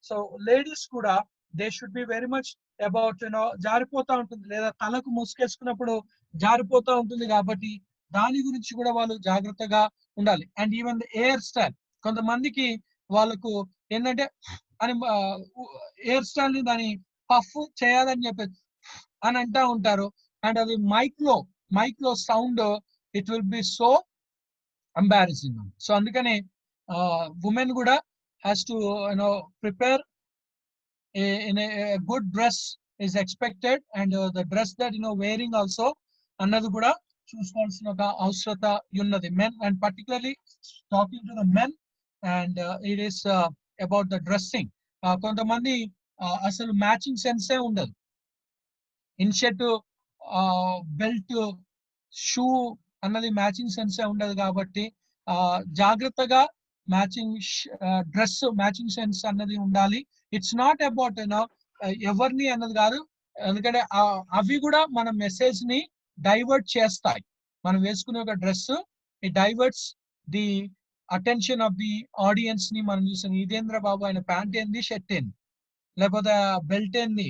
so ladies కూడా they should be very much about జారిపోతా ఉంటుంది లేదా తలకు ముసుకేసుకున్నప్పుడు జారిపోతా ఉంటుంది కాబట్టి దాని గురించి కూడా వాళ్ళు జాగ్రత్తగా ఉండాలి and even the hair style కొంతమందికి వాళ్ళకు ఏంటంటే అని హెయిర్ స్టైల్ ని దాని పఫ్ చేయాలని చెప్పేసి అని అంటా ఉంటారు. అండ్ అది మైక్ లో sound it will B so embarrassing. So అందుకనే ఉమెన్ కూడా has to prepare in a good dress is expected, and the dress that wearing also అన్నది కూడా చూసుకోవాల్సిన ఒక అవసరత ఉన్నది. Men and particularly talking to the men and it is about the dressing. కొంతమంది అసలు మ్యాచింగ్ సెన్సే ఉండదు. ఇన్షర్ట్ బెల్ట్ షూ అన్నది మ్యాచింగ్ సెన్సే ఉండదు కాబట్టి జాగ్రత్తగా మ్యాచింగ్ డ్రెస్ మ్యాచింగ్ సెన్స్ అన్నది ఉండాలి. ఇట్స్ నాట్ అబౌట్ ఎవరిని అన్నది కాదు, ఎందుకంటే అవి కూడా మన మెసేజ్ ని డైవర్ట్ చేస్తాయి. మనం వేసుకునే ఒక dress it diverts the attention of the audience ని. మనం చూసాం ఇదేంద్ర బాబు ఆయన ప్యాంట్ ఏంది, షర్ట్ ఏంది, లేకపోతే బెల్ట్ ఏంది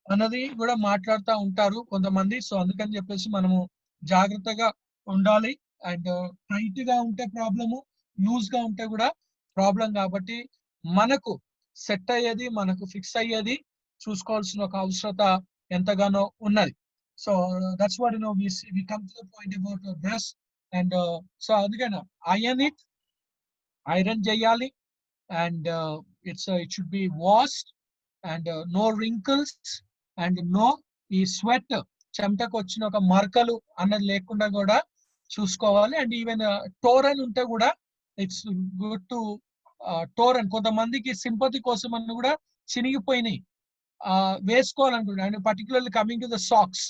అన్నది కూడా మాట్లాడుతూ ఉంటారు కొంతమంది. సో అందుకని చెప్పేసి మనము జాగ్రత్తగా ఉండాలి. అండ్ టైట్ గా ఉంటే ప్రాబ్లము, లూజ్ గా ఉంటే కూడా ప్రాబ్లం. కాబట్టి మనకు సెట్ అయ్యేది, మనకు ఫిక్స్ అయ్యేది చూసుకోవాల్సిన ఒక అవసరత ఎంతగానో ఉన్నది. So that's what we come to the point about dress. And so అందుకని ఐరన్ చేయాలి, and it should be washed, and no wrinkles, and no ఈ స్వెట్ చెమటకు వచ్చిన ఒక మరకలు అన్నది లేకుండా కూడా చూసుకోవాలి. అండ్ ఈవెన్ టోరన్ ఉంటే కూడా ఇట్స్ గుడ్ టు టోరన్. కొంతమందికి సింపతి కోసం అన్న కూడా చినిగిపోయినాయి వేసుకోవాలనుకుంటున్నాను. And particularly coming to the socks,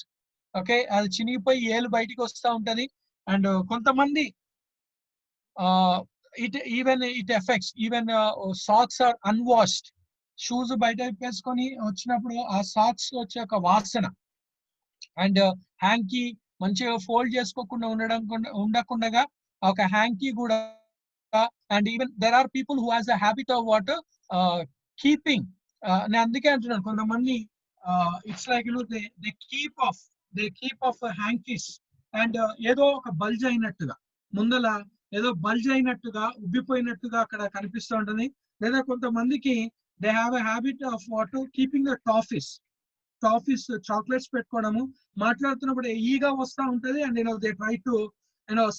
okay, అది చినిగిపోయి ఏలు బయటికి వస్తూ ఉంటది. అండ్ కొంతమంది it effects even socks are unwashed. Shoes బయట వేసుకొని వచ్చినప్పుడు ఆ సాక్స్ వచ్చే ఒక వాసన, అండ్ హ్యాంకీ మంచిగా ఫోల్డ్ చేసుకోకుండా ఉండకుండా ఒక హ్యాంకీ కూడా. And even there are people who has the habit of what keeping. నేను అందుకే అంటున్నాను కొంతమంది it's like they keep of hankies and ఏదో ఒక బల్జ్ అయినట్టుగా ముందల ఏదో బల్జ్ అయినట్టుగా ఉబ్బిపోయినట్టుగా అక్కడ కనిపిస్తూ ఉంటుంది. లేదా కొంతమందికి they have a habit of what keeping the toffees chocolates పెట్టుకోవడము. మాట్లాడుతున్నప్పుడు ఈగా వస్తూ ఉంటది and they try to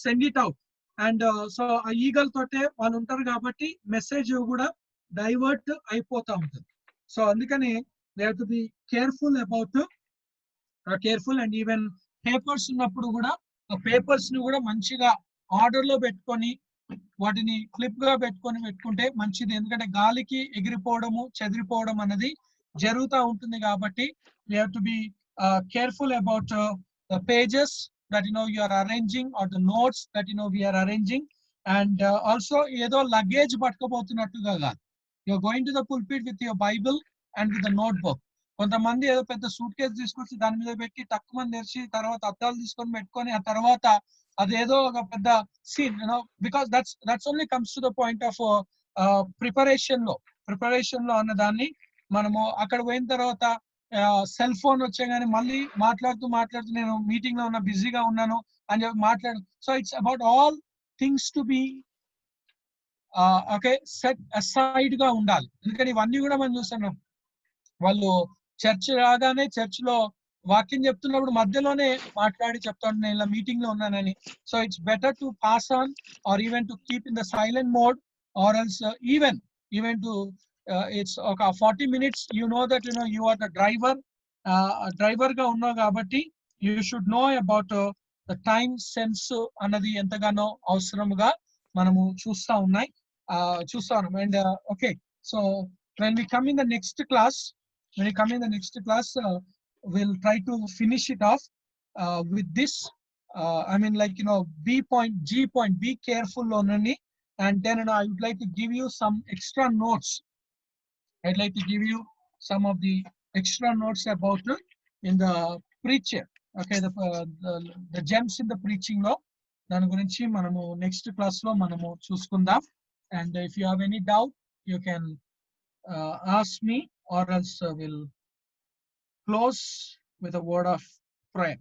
send it out. And so ఆ ఈగల్ తోటే వాళ్ళు ఉంటారు కాబట్టి మెసేజ్ కూడా డైవర్ట్ అయిపోతా ఉంటుంది. సో అందుకని they have to be careful about careful. And even papers ఉన్నప్పుడు కూడా ఆ పేపర్స్ ని కూడా మంచిగా ఆర్డర్ లో పెట్టుకొని వాటిని క్లిప్ గా పెట్టుకుంటే మంచిది. ఎందుకంటే గాలికి ఎగిరిపోవడము చెదిరిపోవడం అనేది జరుగుతూ ఉంటుంది. కాబట్టి we have to be careful about the pages that you are arranging or the notes that we are arranging. And also ఏదో లగేజ్ పట్టుకోబోతున్నట్టుగా కాదు. You are going to the pulpit with your Bible and with the notebook. కొంతమంది ఏదో పెద్ద suit case తీసుకొచ్చి దాని మీద పెట్టి తక్కువ తెరిచి తర్వాత అద్దాలు తీసుకొని పెట్టుకొని ఆ తర్వాత అదేదో ఒక పెద్ద scene because that's only comes to the point of preparation లో అన్న దాన్ని మనము అక్కడ పోయిన తర్వాత సెల్ ఫోన్ వచ్చే కానీ మళ్ళీ మాట్లాడుతూ నేను మీటింగ్ లో ఉన్నా, బిజీగా ఉన్నాను అని చెప్పి మాట్లాడు. So it's about all things to be okay set aside గా ఉండాలి. ఎందుకంటే ఇవన్నీ కూడా మనం చూస్తున్నాం. వాళ్ళు చర్చ్ రాగానే చర్చ్ లో వాక్యం చెప్తున్నప్పుడు మధ్యలోనే మాట్లాడి చెప్తాను నేను ఇలా మీటింగ్ లో ఉన్నానని. So it's better to pass on or even to keep in the silent mode or else even to it's ఒక 40 minutes that you are the driver గా ఉన్నావు కాబట్టి you should know about the time sense అన్నది ఎంతగానో అవసరముగా మనము చూస్తా ఉన్నాం. And okay, so when we come in the next class we'll try to finish it off with this B point, G point, be careful only. And then I would like to give you some extra notes. I'd like to give you some of the extra notes about in the preacher. Okay, the gems in the preaching లో దాని గురించి మనము next class లో మనము చూసుకుందాం. And if you have any doubt you can ask me, or else we'll close with a word of prayer.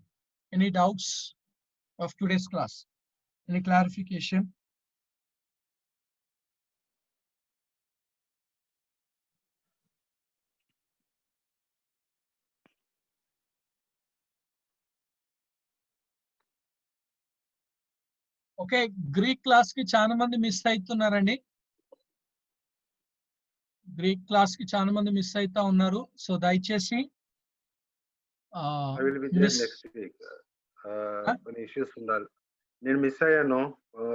Any doubts of today's class? Any clarification? Okay, Greek class కి చాలా మంది miss అవుతున్నారండి. Greek class కి చాలా మంది miss అవుతా ఉన్నారు. So దయచేసి I will be there miss next week. కొన్ని issues ఉండాలి. నేను మిస్ అయ్యాను.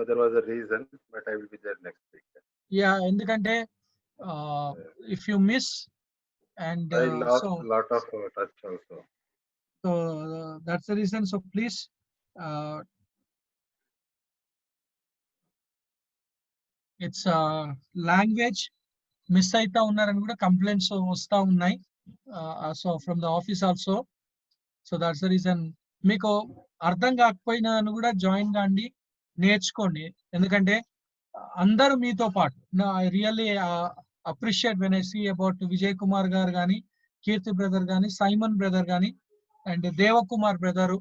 There was a reason, but I will be there next week. Yeah, ఎందుకంటే if you miss and I lost so a lot of touch also. that's the reason. So please it's language miss అవుతా ఉన్నారని కూడా complaints వస్తా ఉన్నాయి. So from the office also. So that's the reason. మీకు అర్థం కాకపోయినా కూడా జాయిన్ కాండి, నేర్చుకోండి. ఎందుకంటే అందరూ మీతో పాటు. I really appreciate when I see about Vijay Kumar గారు కానీ, కీర్తి బ్రదర్ కానీ, సైమన్ బ్రదర్ కానీ, and Devakumar brother,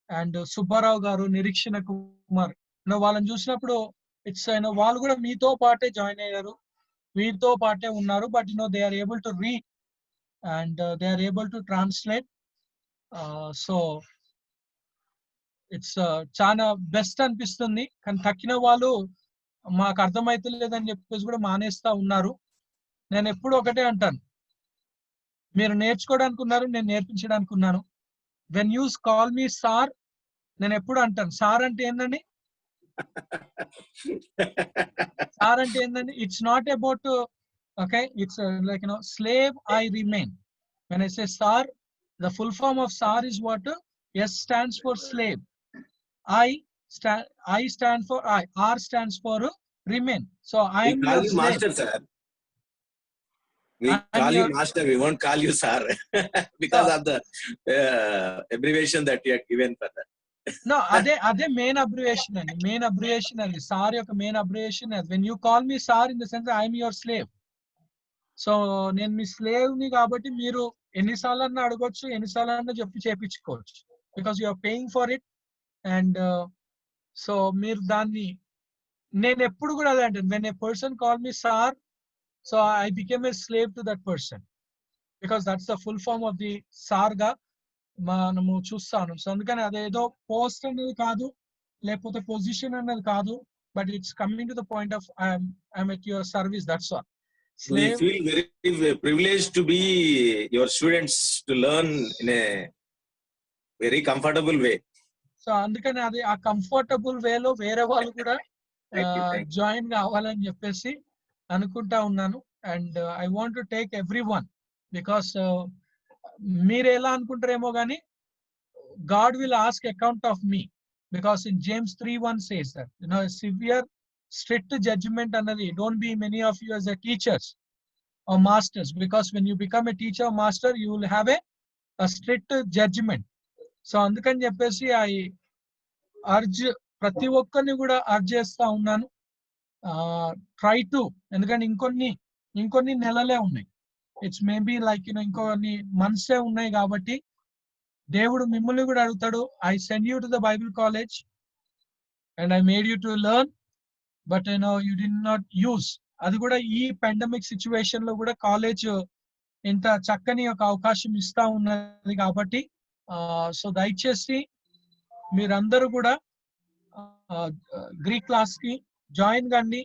and Subbarao గారు, నిరీక్షణ కుమార్, వాళ్ళని చూసినప్పుడు ఇట్స్ వాళ్ళు కూడా మీతో పాటే జాయిన్ అయ్యారు, మీతో పాటే ఉన్నారు. But they are able to read and they are able to translate. So it's చాలా బెస్ట్ అనిపిస్తుంది. కానీ తక్కిన వాళ్ళు మాకు అర్థమైతలేదని చెప్పేసి కూడా మానేస్తా ఉన్నారు. నేను ఎప్పుడు ఒకటే అంటాను, మీరు నేర్చుకోవడానికి ఉన్నారు, నేను నేర్పించడానికి ఉన్నాను. When use call me sir, నేను ఎప్పుడు అంటాను సార్ అంటే ఏందండి, సార్ అంటే ఏందండి. It's not about okay, it's like slave I remain. When I say sir, the full form of sir is what? S stands for slave, I stand for I, R stands for remain. So I We am call your you slave. master, sir. We I'm call you your- master. We won't call you sir because of the abbreviation that you have given for that. No, అదే main abbreviation అండి. Main abbreviation అది sir యొక్క main abbreviation అది. When you call me sir in the sense I'm your slave. So నేను మీ slave ని కాబట్టి మీరు ఎన్నిసార్లు అన్నా అడగొచ్చు, ఎన్నిసార్లు అన్నా చెప్పి చేపించుకోవచ్చు. Because you are paying for it. And so మీరు దాన్ని, నేను ఎప్పుడు కూడా అదే అంటాను, when a person call me sir, so I became a slave to that person, because that's the full form of the sir గా మనము చూస్తాను. సో అందుకని అదేదో పోస్ట్ అనేది కాదు, లేకపోతే పొజిషన్ అనేది కాదు, but it's coming to the point of I'm at your service, that's all. We feel very privileged to be your students, to learn in a very comfortable way. So అందుకని అది ఆ comfortable వేలో వేరే వాళ్ళు కూడా Thank you. Join కావాలని చెప్పేసి అనుకుంటా ఉన్నాను. And I want to take every one, because మీరు ఎలా అనుకుంటారేమో కానీ God will ask account of me, because in James 3:1 says that severe strict judgment anadi, don't be many of you as a teachers or masters, because when you become a teacher or master you will have a strict judgment. So andukani cheppesi I urge ప్రతి ఒక్కరిని కూడా urge చేస్తా ఉన్నాను, try to. ఎందుకంటే ఇంకొన్ని నెలలే ఉన్నాయి. It's maybe like ఇంకొన్ని మంత్సే ఉన్నాయి కాబట్టి దేవుడు మిమ్మల్ని కూడా అడుగుతాడు, I send you to the Bible college and I made you to learn, but you did not use. అది కూడా ఈ పాండమిక్ సిచ్యువేషన్ లో కూడా కాలేజ్ ఇంత చక్కని ఒక అవకాశం ఇస్తా ఉన్నది కాబట్టి, సో దయచేసి మీరందరూ కూడా గ్రీక్ క్లాస్ కి జాయిన్ కండి,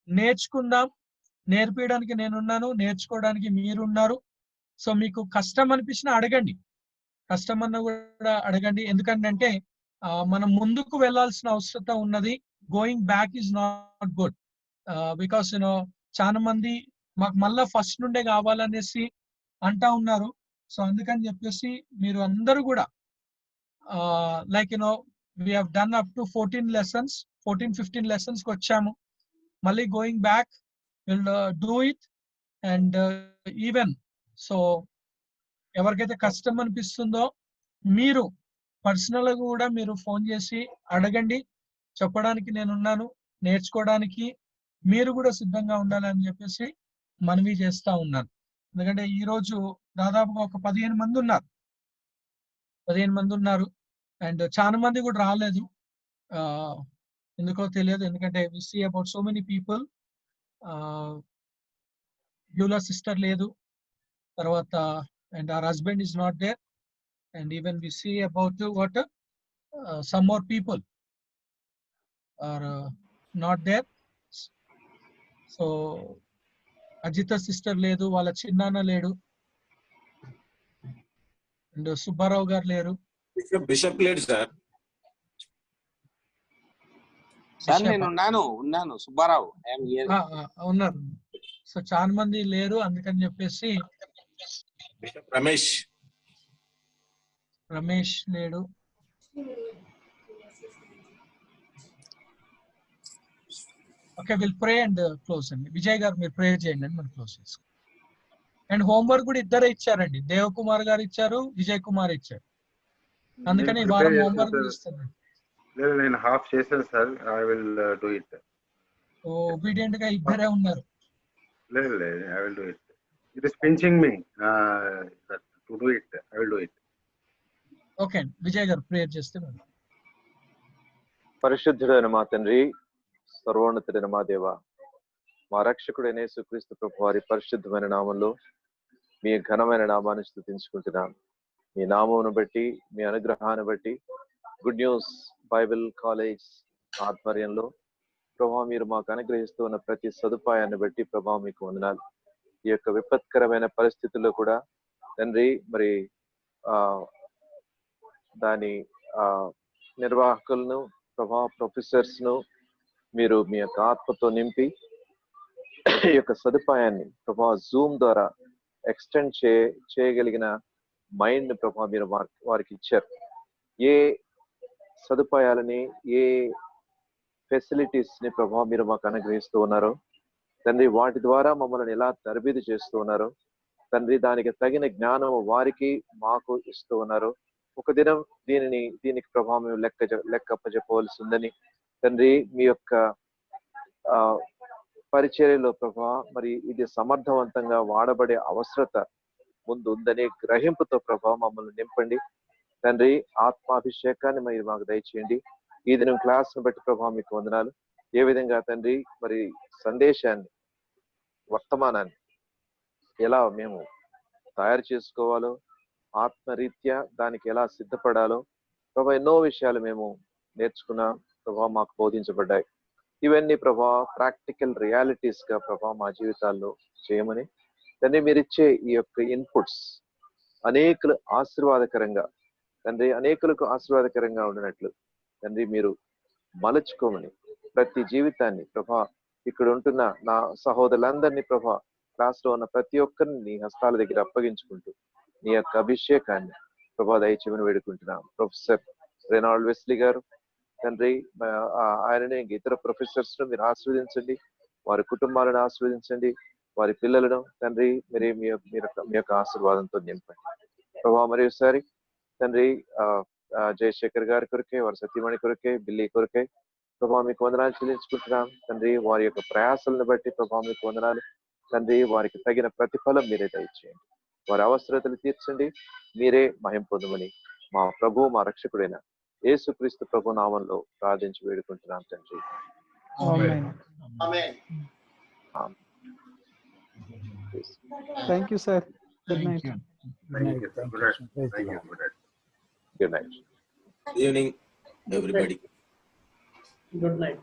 నేర్చుకుందాం. నేర్పించడానికి నేనున్నాను, నేర్చుకోవడానికి మీరున్నారు. సో మీకు కష్టం అనిపించినా అడగండి, కష్టం అన్న కూడా అడగండి. ఎందుకంటే మనం ముందుకు వెళ్లాల్సిన అవసరం ఉన్నది. Going back is not good, because చాలా మంది మాకు మళ్ళా ఫస్ట్ నుండే కావాలనేసి అంటా ఉన్నారు. సో అందుకని చెప్పేసి మీరు అందరూ కూడా like we have done up to 14-15 lessons కి వచ్చాము. మళ్ళీ going back will do it. And even so ఎవరికైతే కష్టం అనిపిస్తుందో మీరు పర్సనల్ గా కూడా మీరు ఫోన్ చేసి అడగండి, చెప్పడానికి నేనున్నాను, నేర్చుకోవడానికి మీరు కూడా సిద్ధంగా ఉండాలని చెప్పేసి మనవి చేస్తా ఉన్నాను. ఎందుకంటే ఈ రోజు దాదాపుగా ఒక 15 మంది ఉన్నారు అండ్ చాలా మంది కూడా రాలేదు, ఎందుకో తెలియదు. ఎందుకంటే we see about so many people. యూలా సిస్టర్ లేదు, తర్వాత and our husband is not there, and even we see about what some more people. are not there. So Ajita sister ledu, వాళ్ళ చిన్నాన్న లేడు, and Subbarao garu leru. Bishop led, sir. Sir నేను ఉన్నాను సుబ్బారావు ఉన్నారు. So చాలా మంది లేరు, అందుకని చెప్పేసి Bishop రమేష్ లేడు. Okay, will pray and close అండి. విజయ్ గారు మీరు ప్రేయర్ చేయండి అని మనం క్లోజ్ చేసుకోండి. అండ్ హోంవర్క్ కూడా ఇద్దరే ఇచ్చారండి, దేవకుమార్ గారు ఇచ్చారు, విజయ్ కుమార్ ఇచ్చారు. అందుకని ఈ వారం హోంవర్క్ కూడా ఇస్తాను. నేను హాఫ్ చేశాను sir, I will do it. Obedient గా ఇద్దరే ఉన్నారు. లేదు I will do it. It is pinching me to do it. I will do it. Okay అండి, విజయ్ గారు ప్రేయర్ చేస్తే మనం. పరిశుద్ధుడైన మా తండ్రి, సర్వోన్నతుడైన మా దేవ, మా రక్షకుడైన యేసుక్రీస్తు ప్రభు వారి పరిశుద్ధమైన నామంలో మీ ఘనమైన నామాన్ని స్తుతించుకుంటున్నాం. మీ నామమును బట్టి, మీ అనుగ్రహాన్ని బట్టి, గుడ్ న్యూస్ బైబిల్ కాలేజ్ ఆధ్వర్యంలో ప్రభా మీరు మాకు అనుగ్రహిస్తూ ఉన్న ప్రతి సదుపాయాన్ని బట్టి ప్రభా మీకు వందనాలు. ఈ యొక్క విపత్కరమైన పరిస్థితుల్లో కూడా తండ్రి మరి దాని నిర్వాహకులను ప్రభా ప్రొఫెసర్స్ ను మీరు మీ యొక్క ఆత్మతో నింపి ఈ యొక్క సదుపాయాన్ని ప్రభా జూమ్ ద్వారా ఎక్స్టెండ్ చేయగలిగిన మైండ్ ప్రభా మీరు వారికి ఇచ్చారు. ఏ సదుపాయాలని, ఏ ఫెసిలిటీస్ ని ప్రభా మీరు మాకు అనుగ్రహిస్తూ ఉన్నారు తండ్రి, వాటి ద్వారా మమ్మల్ని ఎలా తరబిది చేస్తూ ఉన్నారు తండ్రి, దానికి తగిన జ్ఞానం వారికి మాకు ఇస్తూ ఉన్నారు. ఒక దినం దీనికి ప్రభావం మేము లెక్కప్పచెప్పవలసి ఉందని తండ్రి, మీ యొక్క పరిచర్యలో ప్రభా మరి ఇది సమర్థవంతంగా వాడబడే అవసరత ముందు ఉందనే గ్రహింపుతో ప్రభా మమ్మల్ని నింపండి తండ్రి. ఆత్మాభిషేకాన్ని మీరు మాకు దయచేయండి. ఈ దినం క్లాస్ను బట్టి ప్రభా మీకు వందనాలు. ఏ విధంగా తండ్రి మరి సందేశాన్ని, వర్తమానాన్ని ఎలా మేము తయారు చేసుకోవాలో, ఆత్మరీత్యా దానికి ఎలా సిద్ధపడాలో ప్రభా ఎన్నో విషయాలు మేము నేర్చుకున్నాం ప్రభా, మాకు బోధించబడ్డాయి. ఇవన్నీ ప్రభా ప్రాక్టికల్ రియాలిటీస్ గా ప్రభా మా జీవితాల్లో చేయమని తండ్రి, మీరిచ్చే ఈ యొక్క ఇన్పుట్స్ అనేకులు ఆశీర్వాదకరంగా తండ్రి, అనేకులకు ఆశీర్వాదకరంగా ఉండినట్లు తండ్రి మీరు మలుచుకోమని, ప్రతి జీవితాన్ని ప్రభా ఇక్కడ ఉంటున్న నా సహోదరులందరినీ ప్రభా, క్లాస్ లో ఉన్న ప్రతి ఒక్కరిని నీ హస్తాల దగ్గర అప్పగించుకుంటూ నీ యొక్క అభిషేకాన్ని ప్రభా దయచేయమని వేడుకుంటున్నాం. ప్రొఫెసర్ రెనాల్డ్ వెస్లీ గారు తండ్రి, ఆయనని ఇతర ప్రొఫెసర్స్ ను మీరు ఆస్వాదించండి, వారి కుటుంబాలను ఆస్వాదించండి, వారి పిల్లలను తండ్రి మీరు మీ యొక్క ఆశీర్వాదంతో నింపండి ప్రభా. మరి ఒకసారి తండ్రి జయశేఖర్ గారి కొరకే, వారి సతీమణి కొరకే, బిల్లి కొరకే ప్రభా మీకు వందనాలు చెల్లించుకుంటున్నాం తండ్రి. వారి యొక్క ప్రయాసాలను బట్టి ప్రభా మీకు వందనాలు తండ్రి. వారికి తగిన ప్రతిఫలం మీరే దయచేయండి, వారి అవసరతలు తీర్చండి, మీరే మహిమ పొందమని మా ప్రభు, మా రక్షకుడైన యేసుక్రీస్తు ప్రభు నామంలో ప్రార్థించి వేడుకుంటున్నాం తండ్రి. Thank you sir. Good night. Good night. Good evening, everybody. Good night.